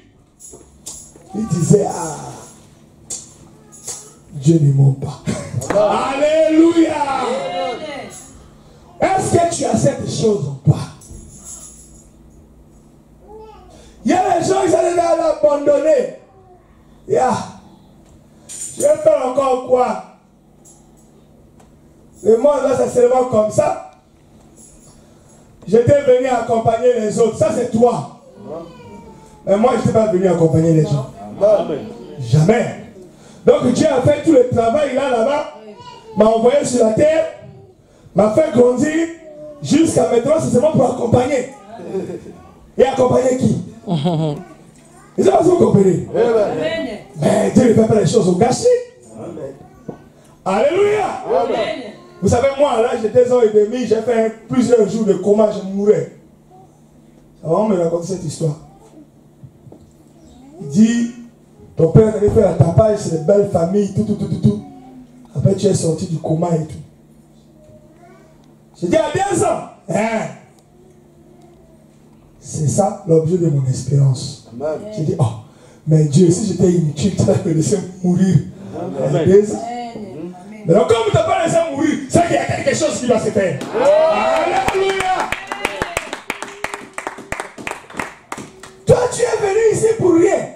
B: Il disait, ah, Dieu ne ment pas. Alléluia. Est-ce que tu as cette chose en toi? Il y a des gens qui sont déjà abandonnés. Yeah. Je vais faire encore quoi? Le monde là, c'est seulement comme ça. J'étais venu accompagner les autres. Ça, c'est toi. Mais moi, je n'étais pas venu accompagner les gens. Jamais. Donc, Dieu a fait tout le travail là-bas. M'a envoyé sur la terre. M'a fait grandir. Jusqu'à maintenant, c'est seulement pour accompagner. Et accompagner qui? Et ça va se comprenez. Mais Dieu ne fait pas les choses au gâchis. Alléluia. Amen. Vous savez, moi, à l'âge de 2 ans et demi, j'ai fait plusieurs jours de coma, je mourais. On me raconte cette histoire. Il dit, ton père t'avait fait un tapage, c'est une belle famille, tout. Après, tu es sorti du coma et tout. J'ai dit, à 2 ans, hein? C'est ça l'objet de mon espérance. J'ai dit, oh, mais Dieu, si j'étais inutile, tu vas me laisser mourir. À 2 ans. Mais donc, comme tu n'as pas laissé mourir, c'est qu'il y a quelque chose qui va se faire. Alléluia. Toi, tu es venu ici ici pour rien.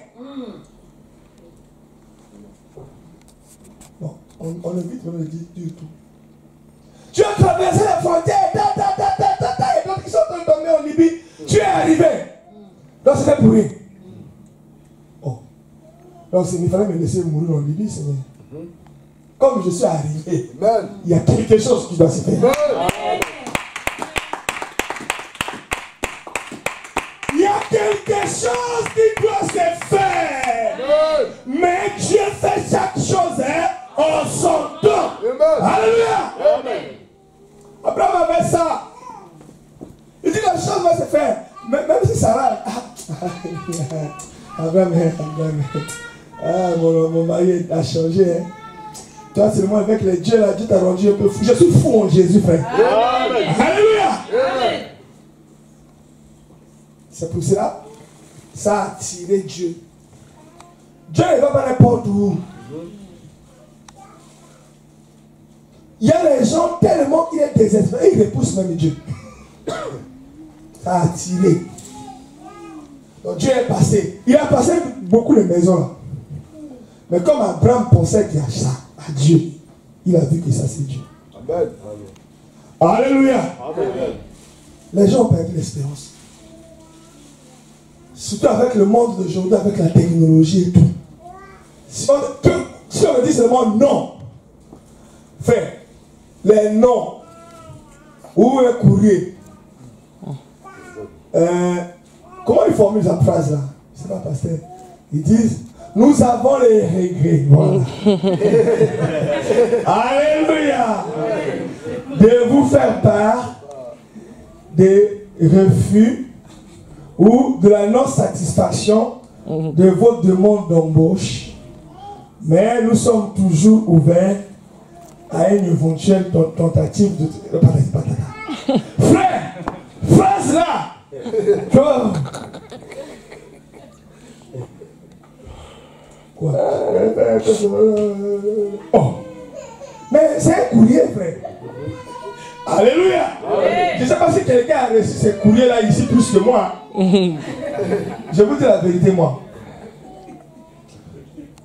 B: Bon, on évite de dire du tout. Tu as traversé la frontière, et d'autres qui sont en train de tomber en Libye. Tu es arrivé. Donc c'était pour rien. Oh. Donc il fallait me laisser mourir en Libye, Seigneur. Comme je suis arrivé, il y a quelque chose qui doit se faire. Il y a quelque chose qui doit se faire. Mais Dieu fait chaque chose en son temps. Alléluia. Abraham avait ça. Il dit la chose va se faire. Même si Sarah. Abraham. Mon mari a changé. Hein. Toi, seulement avec les dieux, là, Dieu t'a rendu un peu fou. Je suis fou en Jésus, frère. Amen. Alléluia. Amen. C'est pour cela, ça a attiré Dieu. Dieu ne va pas n'importe où. Il y a les gens tellement qu'il est désespéré, ils repoussent même Dieu. Ça a attiré. Donc Dieu est passé. Il a passé beaucoup de maisons là. Mais comme Abraham pensait qu'il y a ça à Dieu, il a vu que ça c'est Dieu. Amen. Alléluia. Amen. Les gens ont perdu l'espérance. Surtout avec le monde d'aujourd'hui, avec la technologie et tout. Si on dit seulement non, frère, les noms ou un courrier, comment ils formulent cette phrase là? C'est pas pasteur. Ils disent nous avons les regrets. Voilà. Alléluia. De vous faire part des refus ou de la non-satisfaction de vos demandes d'embauche. Mais nous sommes toujours ouverts à une éventuelle tentative de... Frère, phrase là. Quoi? Oh. Mais c'est un courrier, frère. Alléluia. Je ne sais pas si quelqu'un a reçu ce courrier là ici plus que moi. Je vous dis la vérité, moi.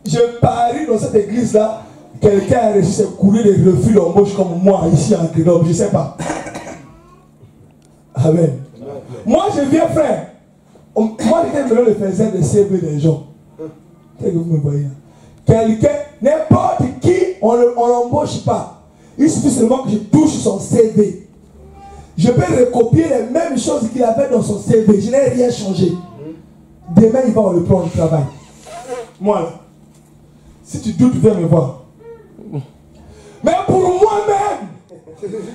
B: Je parie dans cette église là, quelqu'un a reçu ce courrier de refus d'embauche comme moi ici en Grenoble. Je ne sais pas. Amen. Moi je viens, frère. Moi je le faisais de CV des gens. C'est que vous me voyez. Quelqu'un, n'importe qui, on l'embauche pas. Il suffit seulement que je touche son CV. Je peux recopier les mêmes choses qu'il avait dans son CV. Je n'ai rien changé. Demain, il va le prendre au travail. Moi, là. Si tu doutes, viens me voir. Mais pour moi-même,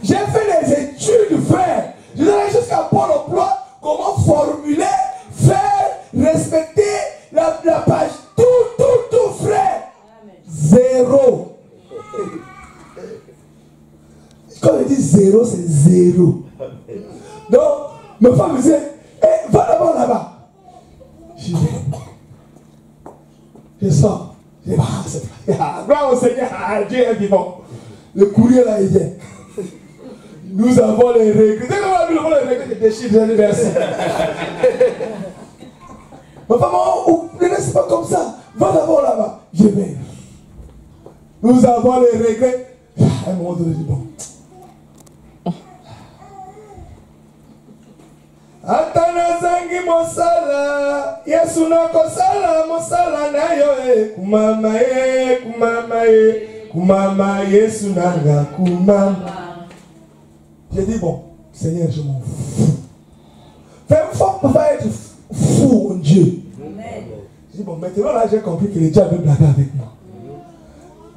B: j'ai fait des études, frère. Je dirais jusqu'à Pôle emploi, comment formuler, faire, respecter la page. Tout, frère. Zéro. Quand je dis zéro, c'est zéro. Donc, ma femme me disait, hey, va d'abord là-bas. Je vais. Je sors. Je dis, gloire au Seigneur, Dieu est vivant. Le courrier là, il vient. Nous avons les regrets. Dès que nous avons les regrets, je déchire, je dis merci. Ma femme, ne laisse pas comme ça. Va d'abord là-bas. Je vais. Nous avons les regrets. À un moment donné, je dis bon. Atana zangi mosala, Yesu nako sala mosala na yo kumama Yesu nanga kumama. J'ai dit bon, Seigneur, je m'en fous. Fais-moi pas être fou en Dieu. Amen. Je dis bon, maintenant là j'ai compris que le diable veut blaguer avec moi.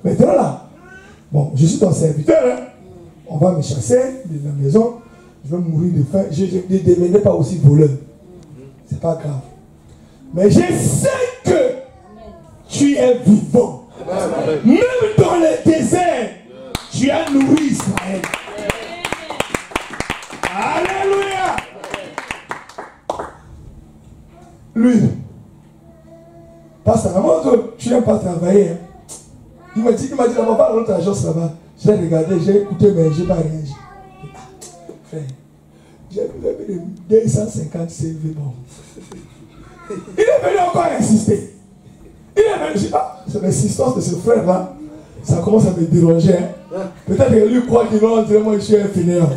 B: Maintenant là, bon, je suis ton serviteur, hein. On va me chasser de la maison. Je vais mourir de faim. Je ne devenais pas aussi voleur. C'est pas grave. Mais je sais que tu es vivant. Même dans le désert, tu as nourri Israël. Alléluia. Lui, pasteur, tu n'aimes pas travailler. Hein? Il m'a dit, là-bas, va à l'autre agence là-bas. J'ai regardé, j'ai écouté, mais je n'ai pas réagi. J'ai vu 250 CV. Bon. Il est venu encore insister. Il est venu, c'est l'insistance de ce frère-là. Ça commence à me déranger. Hein. Peut-être que lui croit qu'il va dire moi je suis un fainéant.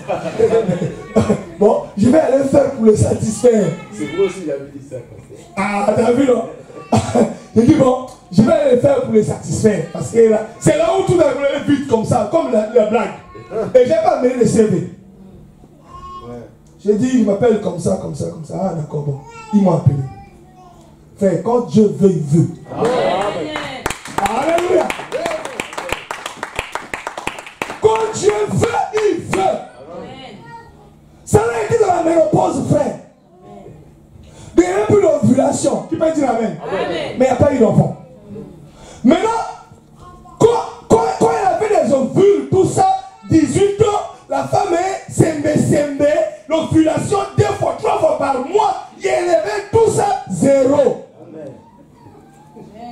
B: Bon, je vais aller faire pour le satisfaire.
D: C'est vrai aussi, j'avais dit ça.
B: Ah, t'as vu non? Je dis bon, je vais aller le faire pour le satisfaire. Parce que c'est là où tout a roulé vite comme ça, comme la blague. Et j'ai pas amené le CV. J'ai dit, il m'appelle comme ça. Ah d'accord, bon. Ils m'ont appelé. Frère, quand Dieu veut, il veut. Amen. Alléluia. Quand Dieu veut, il veut. Amen. Ça a été dans la ménopause, frère. Il n'y a plus d'ovulation. Tu peux dire amen. Amen. Mais il n'y a pas eu d'enfant. Maintenant, quand il avait des ovules, tout ça, 18 ans, la femme est sembe, l'ovulation 2 fois, 3 fois par mois, il élevait tout ça, 0. Amen.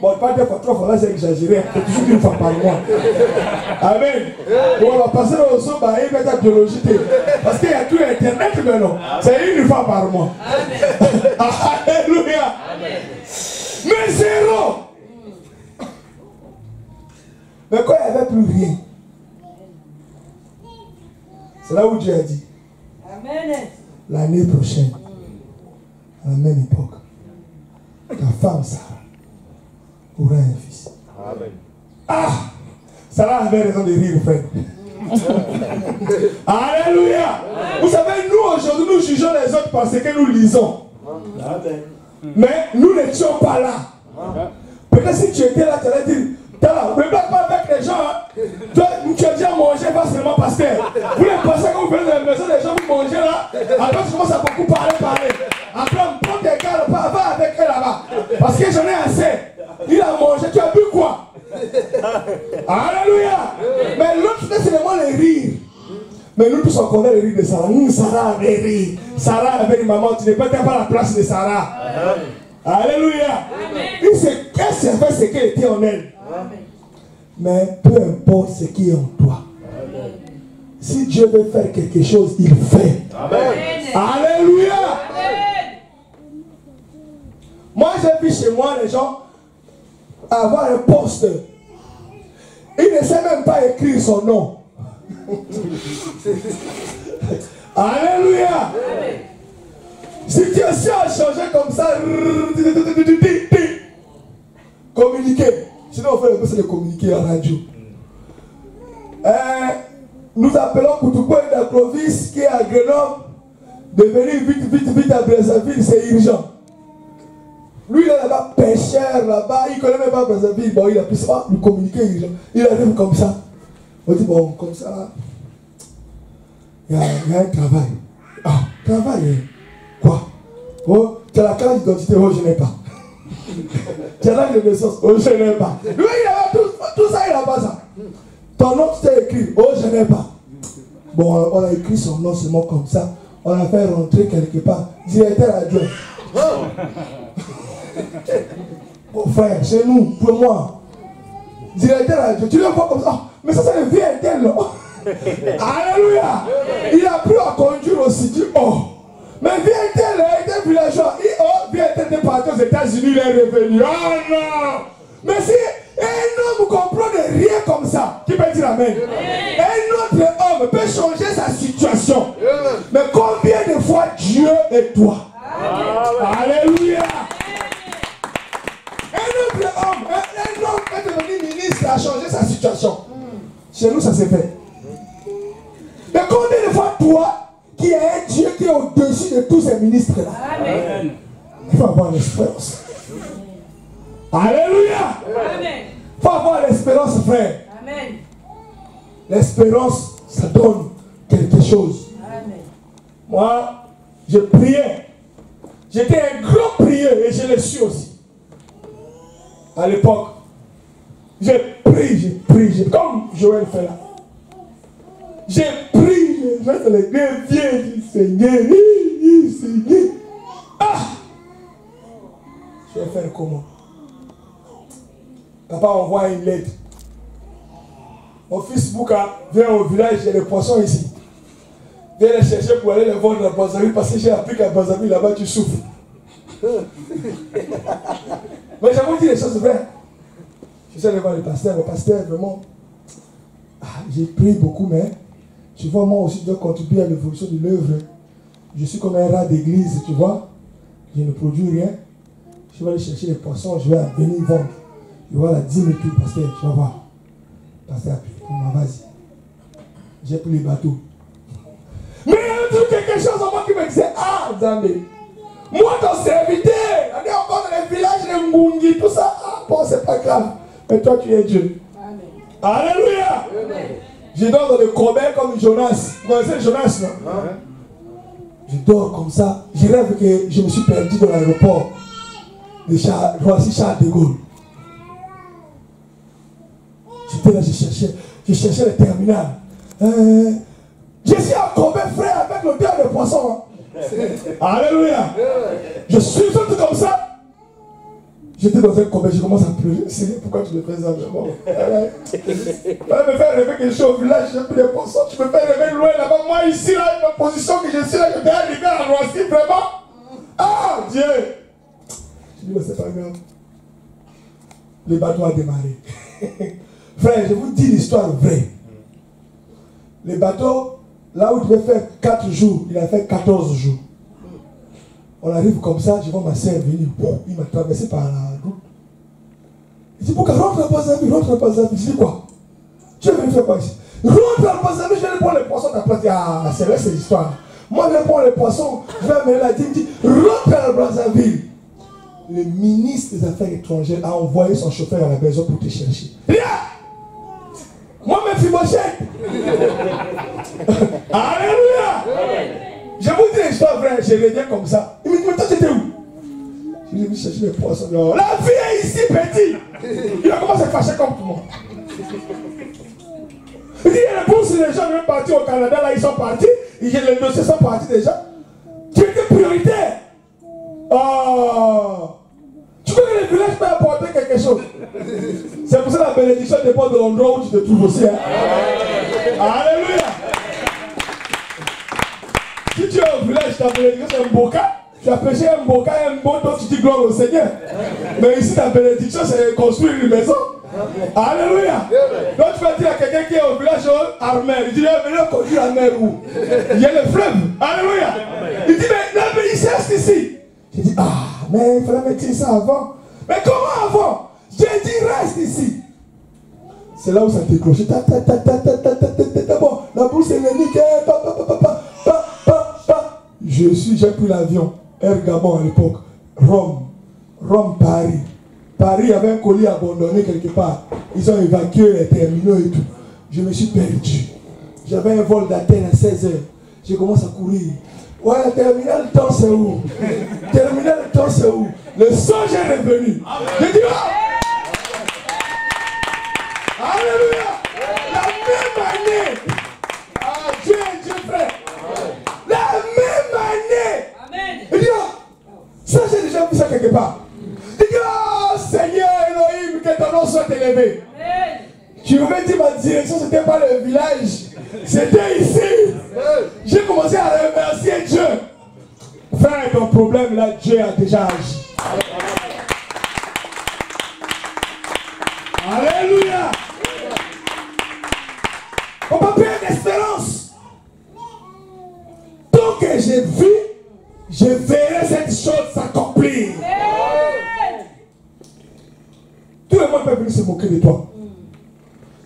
B: Bon, pas 2 fois, 3 fois, là j'ai exagéré, c'est toujours 1 fois par mois. Amen. Bon, on va passer au son, il va être biologie. Parce qu'il y a tout Internet maintenant. C'est 1 fois par mois. Amen. Alléluia. Amen. Mais 0. Mais quand il n'y avait plus rien, c'est là où Dieu a dit, amen, l'année prochaine, à la même époque, ta femme Sarah aura un fils. Amen. Ah, Sarah avait raison de rire, frère. Alléluia. Vous savez, nous aujourd'hui, nous jugeons les autres parce que nous lisons. Amen. Mais nous n'étions pas là. Peut-être si tu étais là, tu allais dire, ne blague pas avec les gens. Hein. Toi, tu as déjà mangé facilement, pasteur. Vous les pensez quand vous venez de la maison, les gens vous mangez là. Après, tu commences à beaucoup parler. Après, on prend tes gars, va avec eux là-bas. Parce que j'en ai assez. Il a mangé, tu as bu quoi? Alléluia. Mais l'autre, c'est seulement les rires. Mais nous tous on connaît les rires de Sarah. Sarah avait ri. Sarah avait dit, maman, tu n'es pas à la place de Sarah. Alléluia. Il s'est fait ce qui était en elle. Amen. Mais peu importe ce qui est en toi. Amen. Si Dieu veut faire quelque chose, il fait. Amen. Alléluia. Amen. Moi j'ai vu chez moi les gens avoir un poste. Il ne sait même pas écrire son nom. Alléluia. Amen. Si tu as changé comme ça, communiquer. Sinon, on fait le peu de communiquer en radio. Nous appelons Koutoukou et Clovis qui est à Grenoble de venir vite à Brazzaville, c'est urgent. Lui, il est là-bas, pêcheur, là-bas, il ne connaît même pas Brazzaville. Bon, il a pu ça, nous communiquer urgent. Il arrive comme ça. On dit, bon, comme ça, là, il y a un travail. Ah, travail, quoi? Oh, tu as la carte d'identité, oh, je n'ai pas. Tu as l'âge de naissance, oh, je n'ai pas. Lui, il a tout ça, il n'a pas ça. Ton nom, tu t'es écrit, oh, je n'ai pas. Bon, on a écrit son nom seulement comme ça. On a fait rentrer quelque part. Directeur adjoint. Oh, frère, chez nous, pour moi. Directeur adjoint. Tu le vois comme ça. Oh, mais ça, c'est le vieux interne, là. Alléluia. Il a pris à conduire aussi. Dit, oh. Mais vieux-tel était villageois. Vieux-tel était parti aux États-Unis, il est revenu. Oh non. Mais si un homme comprend de rien comme ça, qui peut dire amen? Un autre homme peut changer sa situation. Mais combien de fois Dieu est toi? Alléluia. Un autre homme est devenu ministre, a changé sa situation. Chez nous, ça s'est fait. Mais combien de fois toi, qui est un Dieu qui est au-dessus de tous ces ministres-là? Amen. Il faut avoir l'espérance. Alléluia. Amen. Il faut avoir l'espérance, frère. Amen. L'espérance, ça donne quelque chose. Amen. Moi, je priais. J'étais un grand prieur et je le suis aussi. À l'époque, j'ai prié, comme Joël fait là. J'ai prié, je reste les deux vieux du Seigneur. Seigneur. Ah! Je vais faire comment? Papa envoie une lettre. Mon fils Bouka vient au village, j'ai les poissons ici. Viens les chercher pour aller les vendre à Brazzaville parce que j'ai appris qu'à Brazzaville là-bas tu souffres. Mais j'ai vous dire les choses vraies. Je suis allé voir le pasteur vraiment. J'ai prié beaucoup, mais tu vois, moi aussi, je dois contribuer à l'évolution de l'œuvre. Je suis comme un rat d'église, tu vois. Je ne produis rien. Je vais aller chercher les poissons, je vais venir vendre. Je vais voir la dîme et tout, pasteur, tu vas voir. Pasteur, pour moi, vas-y. J'ai pris les bateaux. Mais il y a toujours quelque chose en moi qui me disait, ah, Zambé, moi, ton serviteur, on est encore dans les villages de Mungi, tout ça. Ah, bon, c'est pas grave. Mais toi, tu es Dieu. Amen. Alléluia. Amen. Je dors dans le corbeil comme Jonas. Vous connaissez Jonas, non? Amen. Je dors comme ça. Je rêve que je me suis perdu dans l'aéroport de Roissy-Charles de Gaulle. J'étais là, je cherchais le terminal. Je suis en corbeil frère avec l'odeur de poisson. Alléluia. Je suis tout comme ça. J'étais dans un corbeil, je commence à pleurer. C'est pourquoi tu me fais ça vraiment? Tu me faire rêver que je suis au village, j'ai pris des poissons. Tu me fais rêver loin là-bas. Moi ici, là, une position que je suis là, je vais arriver à Roissy, vraiment. Ah, Dieu. Je dis, mais c'est pas grave. Le bateau a démarré. Frère, je vous dis l'histoire vraie. Le bateau, là où il devait faire 4 jours, il a fait 14 jours. On arrive comme ça, je vois ma soeur venir. Il m'a traversé par la route. Il dit, pourquoi rentre à Brazzaville, rentre à Brazzaville. Je dis quoi? Tu es venu faire quoi ici? Rentre à Brazzaville, je vais aller prendre les poissons. T'as pas dit, ah, c'est vrai cette histoire. Moi, je vais prendre les poissons, je vais amener la dîme. Il dit, rentre à Brazzaville. Le ministre des Affaires étrangères a envoyé son chauffeur à la maison pour te chercher. Viens! Moi-même, Fibochette. Alléluia! Je vous dis l'histoire vraie, je reviens comme ça. Il me dit, mais toi, tu étais où? Je lui ai dit, chercher les poissons. Non, la vie est ici, petit. Il a commencé à fâcher comme tout le monde. Il dit, il répond si les gens veulent partir au Canada, là, ils sont partis. Les dossiers sont partis déjà. Tu étais prioritaire. Oh! Tu connais les villages peuvent apporter quelque chose. C'est pour ça que la bénédiction dépend de l'endroit où tu te trouves aussi. Hein? Alléluia! Si tu es au village, ta bénédiction c'est un boca. Tu as pêché un boca et un bon, donc tu dis gloire au Seigneur. Mais ici, ta bénédiction c'est construire une maison. Alléluia! Donc tu vas dire à quelqu'un qui est au village Armel, il dit, venez conduire la mer où? Il y a le fleuve. Alléluia! Il dit, mais il reste ici. J'ai dit, ah, mais il fallait mettre ça avant. Mais comment avant? J'ai dit, reste ici. C'est là où ça déclenche. Bon, la bourse est nickel. J'ai pris l'avion. Air Gabon à l'époque. Rome, Paris. Paris avait un colis abandonné quelque part. Ils ont évacué les terminaux et tout. Je me suis perdu. J'avais un vol d'Athènes à 16h. Je commence à courir. Ouais, terminal temps c'est où? Terminal temps c'est où? Le songe est revenu. Je dis, oh! Alléluia! La même année. Ah, Dieu, frère. La même année. Amen. Je dis, oh! Ça, j'ai déjà vu ça quelque part. Je dis, oh, Seigneur Elohim, que ton nom soit élevé. Amen. Tu m'avais dit ma direction, c'était pas le village. C'était ici. J'ai commencé à remercier Dieu. Frère, ton problème là, Dieu a déjà agi. Alléluia. On peut perdre l'espérance. Tant que j'ai vu, je verrai cette chose s'accomplir. Tout le monde peut venir se moquer de toi.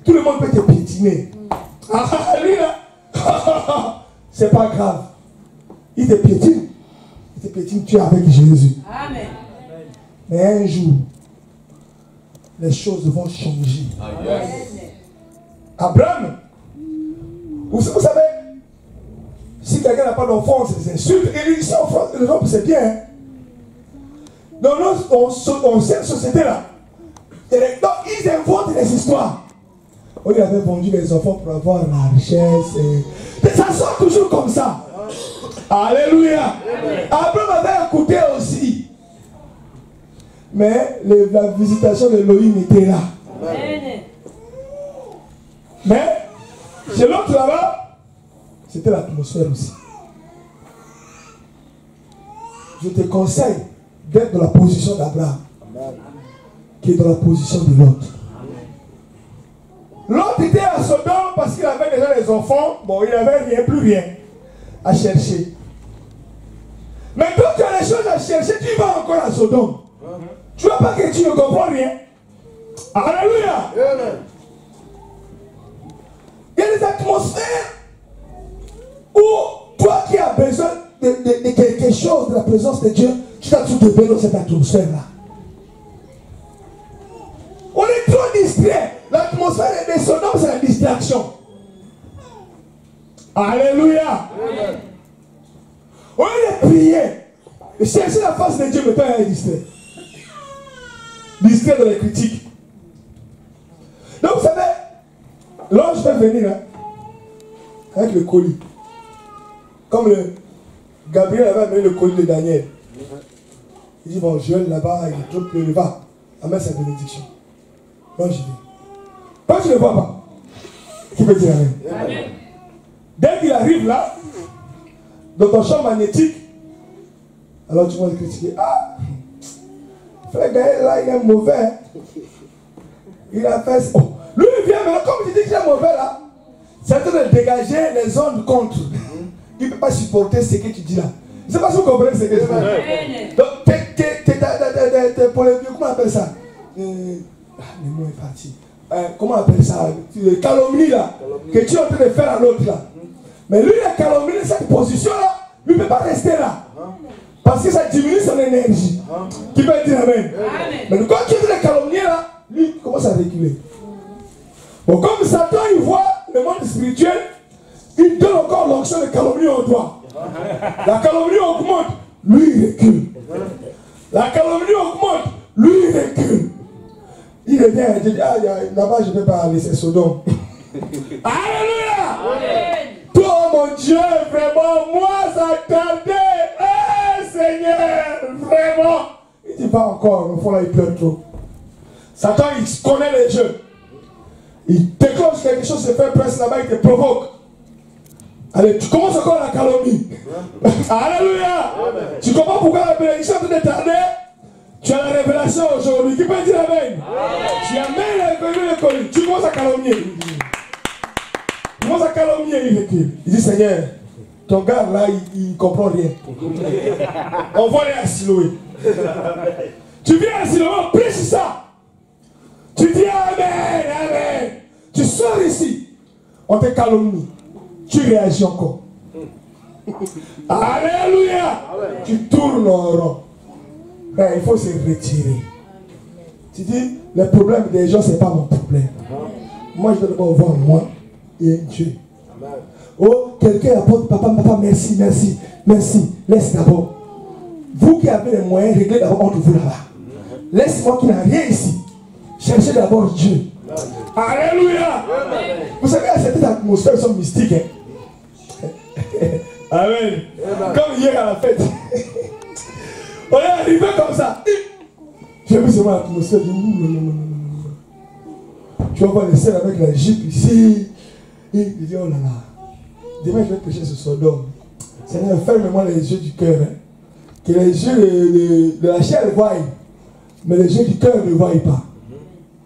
B: Tout le monde peut te piétiner. Ah, lui là, c'est pas grave. Il te piétine. Il te piétine, tu es avec Jésus. Amen. Mais un jour, les choses vont changer. Amen. Abraham, vous savez, si quelqu'un n'a pas d'enfant, c'est des insultes. Et ici en France, les gens, c'est bien. Hein? Dans notre société là, donc ils inventent des histoires. Oh, il avait vendu les enfants pour avoir la richesse. Et ça sort toujours comme ça. Alléluia. Abraham avait écouté aussi. Mais la visitation de Elohim était là. Amen. Mais chez l'autre là-bas, c'était l'atmosphère aussi. Je te conseille d'être dans la position d'Abraham, qui est dans la position de Lot. Lot était à Sodome parce qu'il avait déjà les enfants. Bon, il n'avait rien, plus rien à chercher. Mais quand tu as les choses à chercher, tu vas encore à Sodome. Tu ne vois pas que tu ne comprends rien. Alléluia. Il y a des atmosphères où toi qui as besoin de quelque chose, de la présence de Dieu, tu t'as tout trouvé dans cette atmosphère-là. On est trop distrait. L'atmosphère des Sodomes, c'est la distraction. Alléluia. Au lieu de prier, de chercher la face de Dieu, mais toi, il est distrait. Distrait dans les critiques. Donc, vous savez, l'ange peut venir hein, avec le colis. Comme Gabriel avait amené le colis de Daniel. Il dit, bon, Joël là-bas, il est trop plein, va, amène sa bénédiction. L'ange dit, quand tu ne le vois pas, qui peut dire amen? Amen. Dès qu'il arrive là, dans ton champ magnétique, alors tu vas le critiquer. Ah, frère Gaël là, il est mauvais. Il a fait. Oh. Lui, il vient maintenant, comme il dit qu'il est mauvais là, c'est en train de dégager les ondes contre. Il ne peut pas supporter ce que tu dis là. Je ne sais pas si vous comprenez ce que je dis. Donc, t'es polémique, comment on appelle ça? Le mot est parti. Comment on appelle ça? Calomnie là, que tu es en train de faire à l'autre là. Mais lui, il a calomnié cette position là, lui ne peut pas rester là. Parce que ça diminue son énergie. Qui peut dire amen? Mais quand tu es en train de calomnier là, lui il commence à reculer. Bon, comme Satan il voit le monde spirituel, il donne encore l'onction de calomnie au doigt. La calomnie augmente, lui il recule. La calomnie augmente, lui il recule. Il revient et dit, ah, là-bas je ne peux pas aller, c'est Sodome. Alléluia! Toi mon Dieu, vraiment, moi ça tardait. Seigneur, vraiment. Il dit, va encore, au fond là il pleure trop. Satan il connaît les jeux. Il déclenche quelque chose, se fait presque là-bas, il te provoque. Allez, tu commences encore la calomnie. Alléluia. Tu comprends pourquoi la bénédiction est en train de tarder? Tu as la révélation aujourd'hui. Qui peut dire amen? Tu amènes le colis. Tu commences à calomnier. Tu commences à calomnier, il recule. Il dit, Seigneur, ton gars là, il ne comprend rien. On va aller à Siloé. Tu viens à Siloé, on prêche ça. Tu dis amen, amen. Tu sors ici. On te calomnie. Tu réagis encore. Alléluia. Tu tournes en rond. Ben, il faut se retirer. Tu dis, le problème des gens, ce n'est pas mon problème. Moi, je dois d'abord voir moi et Dieu. Oh, quelqu'un apporte, papa, merci, merci, merci. Laisse d'abord. Vous qui avez les moyens, réglez d'abord entre vous là-bas. Laisse-moi qui n'a rien ici. Cherchez d'abord Dieu. Alléluia. Vous savez, à cette atmosphère, ils sont mystiques. Hein? Amen. Comme hier à la fête. On est arrivé comme ça. J'ai vu seulement l'atmosphère. Tu vas voir les scènes avec la Jeep ici. Et il dit, oh là là. Demain, je vais prêcher ce Sodome. Seigneur, ferme-moi les yeux du cœur. Hein. Que les yeux de la chair voient. Mais les yeux du cœur ne voient pas.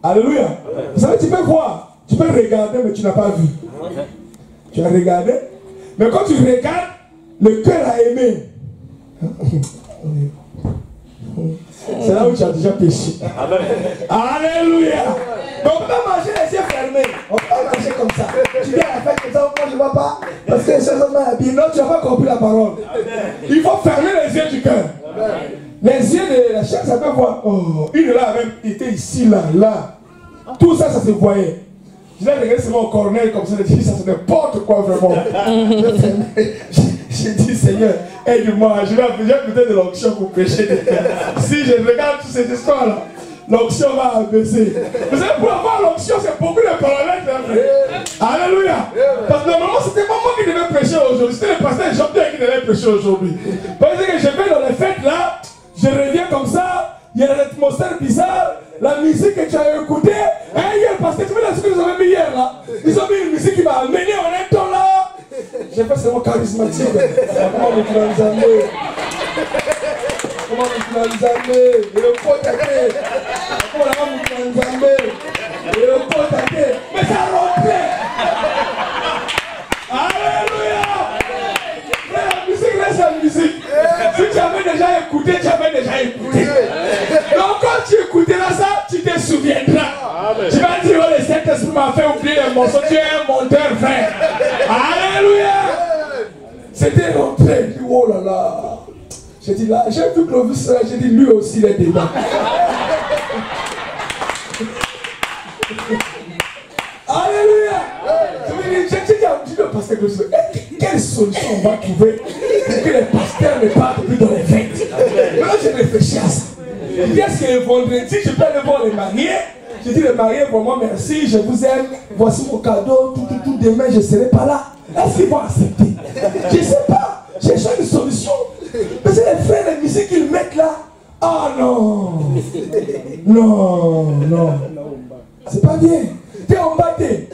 B: Alléluia. Vous savez, tu peux voir. Tu peux regarder, mais tu n'as pas vu. Tu as regardé. Mais quand tu regardes, le cœur a aimé. C'est là où tu as déjà péché. Alléluia. Donc on peut pas manger les yeux fermés. On peut pas manger comme ça. Tu viens à la fête comme ça, moi je ne vois pas. Parce que les choses sont mal habillées. Non, tu n'as pas compris la parole. Il faut fermer les yeux du cœur. Les yeux de la chair, ça peut voir. Oh, une là a même été ici, là. Tout ça, ça se voyait. Je l'ai regardé sur mon cornel comme ça, j'ai dit, ça c'est n'importe quoi vraiment. J'ai dit, Seigneur, aide-moi, je vais peut-être de l'onction pour pécher des cœurs. Si je regarde toute cette histoire-là, l'onction va baisser. Vous savez, pour avoir l'onction, c'est beaucoup de paramètres. Alléluia. Parce que normalement, c'était pas moi qui devais prêcher aujourd'hui, c'était le pasteur Jean-Pierre qui devait prêcher aujourd'hui. Parce que je vais dans les fêtes là, je reviens comme ça, il y a une atmosphère bizarre, la musique que tu as écoutée. Hier, parce que tu vois ce que nous avons mis hier là. Ils ont mis une musique qui m'a amené en un temps là. J'ai fait seulement charismatique. C'est comment nous nous amener. Comment vous l'enzamez? Et le pot tâté. Comment vous l'enzamez? Et le pot tâté. Mais ça rentrait. Alléluia. Mais la musique reste la musique. Si tu avais déjà écouté, tu avais déjà écouté. Donc quand tu écouteras ça, tu te souviendras. Tu vas dire, oh, le Saint-Esprit m'a fait oublier les morceaux. Tu es un monteur vrai. Alléluia. C'était rentré. Je dis, oh là là. J'ai dit là, j'ai vu Clovis là, j'ai dit lui aussi il est dedans. Alléluia. J'ai dit au pasteur Clovis, quelle solution on va trouver pour que les pasteurs ne partent plus dans les fêtes? Maintenant j'ai réfléchi à ça. Je dis, est-ce que le vendredi je peux aller voir les mariés? J'ai dit les mariés, vraiment merci, je vous aime, voici mon cadeau, tout, demain je ne serai pas là. Est-ce qu'ils vont accepter? Je ne sais pas, j'ai cherché une solution. Mais c'est les frères de musique qu'ils mettent là. Ah non. Non. C'est pas bien. T'es embêté.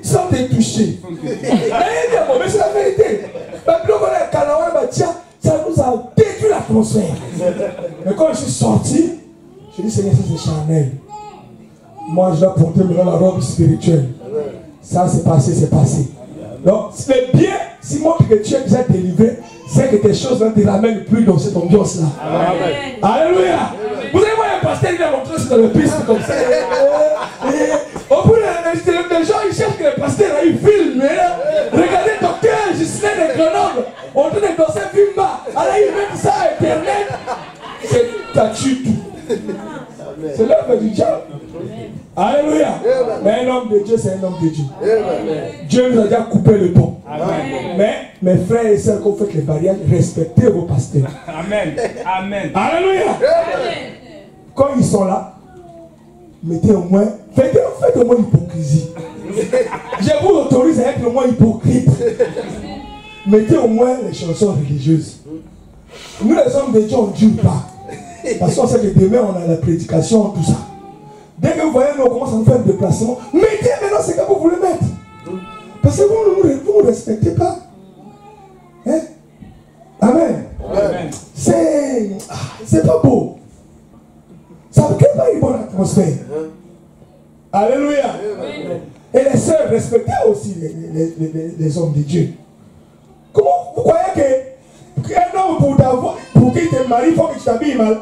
B: Sans te toucher. Mais c'est la vérité. Ça nous a détruit l'atmosphère. Mais quand je suis sorti, je dis Seigneur, ça c'est charnel. Moi je dois porter maintenant la robe spirituelle. Ça c'est passé. Donc le bien, si moi que tu es déjà délivré, c'est que tes choses ne te ramènent plus dans cette ambiance-là. Alléluia. Vous allez voir un pasteur, il a montré sur le piste comme ça. Au bout de les gens, ils cherchent que le pasteur a eu film. Regardez docteur, Gislain de Grenoble, on train de danser Vimba. Alors ils mettent ça à Internet. C'est tatu tout. C'est l'œuvre du diable. Alléluia. Mais un homme de Dieu, c'est un homme de Dieu. Dieu nous a déjà coupé le pont. Mais mes frères et sœurs, quand vous faites les mariages, respectez vos pasteurs.
C: Amen.
B: Alléluia. Quand ils sont là, mettez au moins, faites au moins hypocrisie. Je vous autorise à être au moins hypocrite. Mettez au moins les chansons religieuses. Nous les hommes de Dieu, on ne dure pas. Parce qu'on sait que demain on a la prédication, tout ça. Dès que vous voyez, nous on commence à nous faire un déplacement. Mettez maintenant ce que vous voulez mettre. Parce que vous ne nous respectez pas. Hein? Amen. C'est pas beau. Ça ne crée pas une bonne atmosphère. Alléluia. Et les sœurs, respectez aussi les hommes de Dieu. Comment vous croyez qu'un homme pour qu'il te marie, il faut que tu t'habilles mal?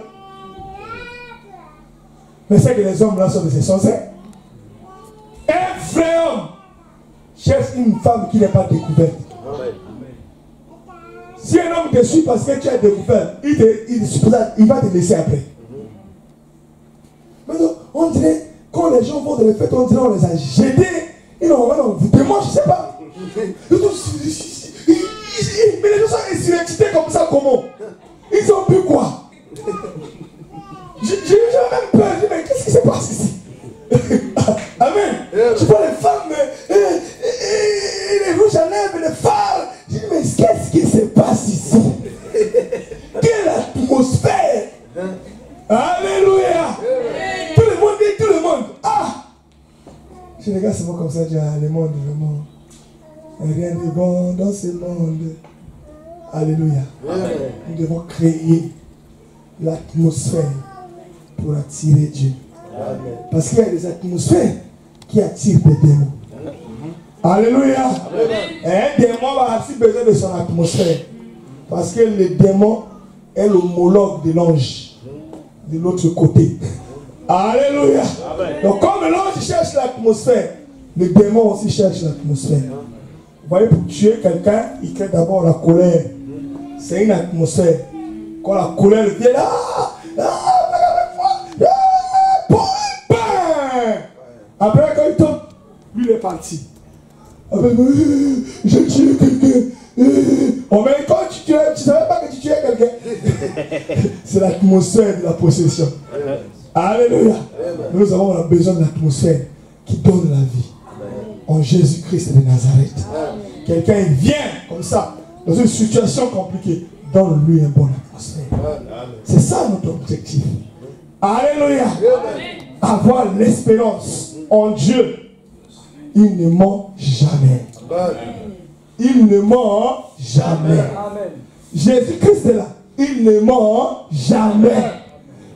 B: Mais c'est que les hommes là sont de ces sorciers. Un vrai homme cherche une femme qui n'est pas découverte. Si un homme te suit parce que tu as découvert, il va te laisser après. Mais non, on dirait, quand les gens vont dans les fêtes, on dirait on les a jetés. Ils n'ont rien envie de moi, je ne sais pas. Mais les gens sont excités comme ça, comment? Ils ont bu quoi? J'ai même peur, je dis, mais qu'est-ce qui se passe ici? Amen. Je vois les femmes, les rouges à lèvres, les phares. Je dis, mais qu'est-ce qui se passe ici? Quelle atmosphère! Alléluia! Tout le monde dit, tout le monde. Ah! Je regarde ce mot comme ça, je dis, ah, le monde. Rien de bon dans ce monde. Alléluia. Nous devons créer l'atmosphère pour attirer Dieu. Parce qu'il y a des atmosphères qui attirent des démons. Alléluia. Et un démon a aussi besoin de son atmosphère. Parce que le démon est l'homologue de l'ange de l'autre côté. Alléluia. Donc comme l'ange cherche l'atmosphère, le démon aussi cherche l'atmosphère. Vous voyez, pour tuer quelqu'un, il crée d'abord la colère. C'est une atmosphère. Quand la colère vient là, après quand il tombe, lui il est parti. Après, j'ai tué quelqu'un. Oh, mais quand tu tuais, tu ne savais pas que tu tuais quelqu'un. C'est l'atmosphère de la possession. Alléluia. Nous avons besoin de l'atmosphère qui donne la vie. En Jésus-Christ de Nazareth. Quelqu'un vient comme ça, dans une situation compliquée, donne-lui une bonne atmosphère. C'est ça notre objectif. Alléluia. Avoir l'espérance en Dieu. Il ne ment jamais. Il ne ment jamais. Jésus-Christ est là. il ne ment jamais.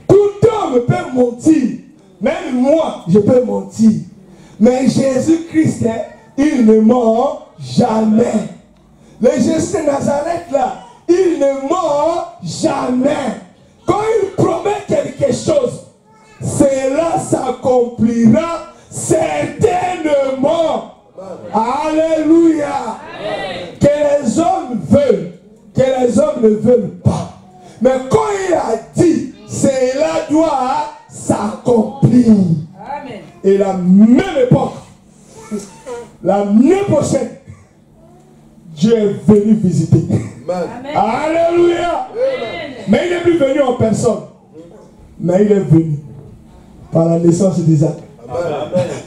B: Tout homme peut mentir. Même moi, je peux mentir. Mais Jésus-Christ, il ne ment jamais. Le Jésus de Nazareth là, il ne ment jamais. Quand il promet quelque chose, cela s'accomplira certainement. Alléluia. Que les hommes veulent, que les hommes ne veulent pas. Mais quand il a dit, cela doit s'accomplir. Et la même époque, l'année prochaine, Dieu est venu visiter. Amen. Alléluia. Amen. Mais il n'est plus venu en personne. Mais il est venu par la naissance d'Isaac.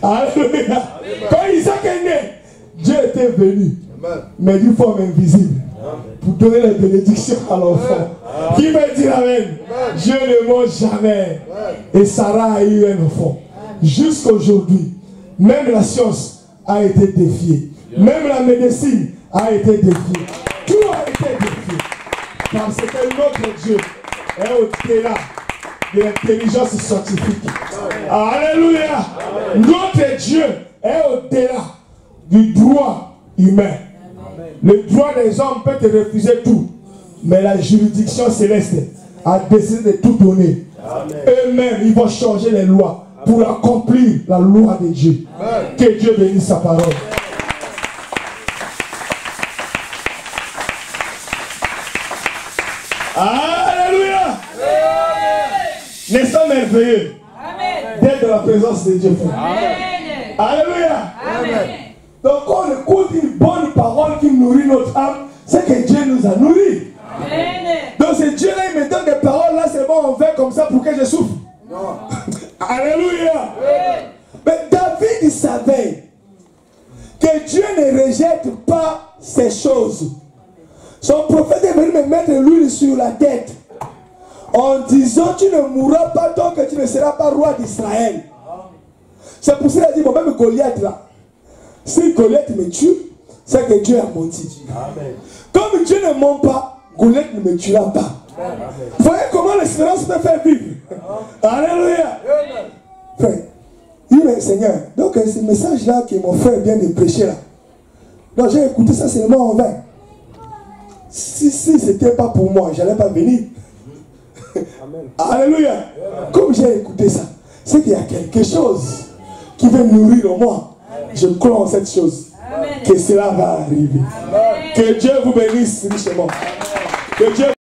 B: Alléluia. Quand Isaac est né, Dieu était venu. Amen. Mais d'une forme invisible. Pour donner les bénédictions à l'enfant. Qui veut dire Amen? Dieu ne ment jamais. Et Sarah a eu un enfant. Jusqu'à aujourd'hui, même la science a été défiée. Même la médecine a été défiée. Tout a été défié. Parce que notre Dieu est au-delà de l'intelligence scientifique. Alléluia. Notre Dieu est au-delà du droit humain. Le droit des hommes peut te refuser tout. Mais la juridiction céleste a décidé de tout donner. Eux-mêmes, ils vont changer les lois pour accomplir la loi de Dieu. Amen. Que Dieu bénisse sa parole. Alléluia. N'est-ce pas merveilleux d'être dans la présence de Dieu? Amen. Alléluia. Amen. Donc quand on écoute une bonne parole qui nourrit notre âme, c'est que Dieu nous a nourris. Amen. Donc c'est Dieu là, il me donne des paroles là, c'est bon, on fait comme ça pour que je souffre. Non. Alléluia. Mais David il savait que Dieu ne rejette pas ces choses. Son prophète est venu me mettre l'huile sur la tête en disant tu ne mourras pas tant que tu ne seras pas roi d'Israël. C'est pour ça qu'il a dit, bon, même Goliath là, si Goliath me tue, c'est que Dieu a menti. Amen. Comme Dieu ne ment pas, Goliath ne me tuera pas. Vous voyez comment l'espérance peut faire vivre. Alléluia. Frère, oui mais Seigneur, donc ce message là que mon frère vient de prêcher là, donc j'ai écouté ça seulement en vain. Si c'était pas pour moi, j'allais pas venir. Amen. Alléluia. Amen. Comme j'ai écouté ça, c'est qu'il y a quelque chose qui veut nourrir en moi. Je crois en cette chose. Amen. Que cela va arriver. Amen. Que Dieu vous bénisse richement. Que Dieu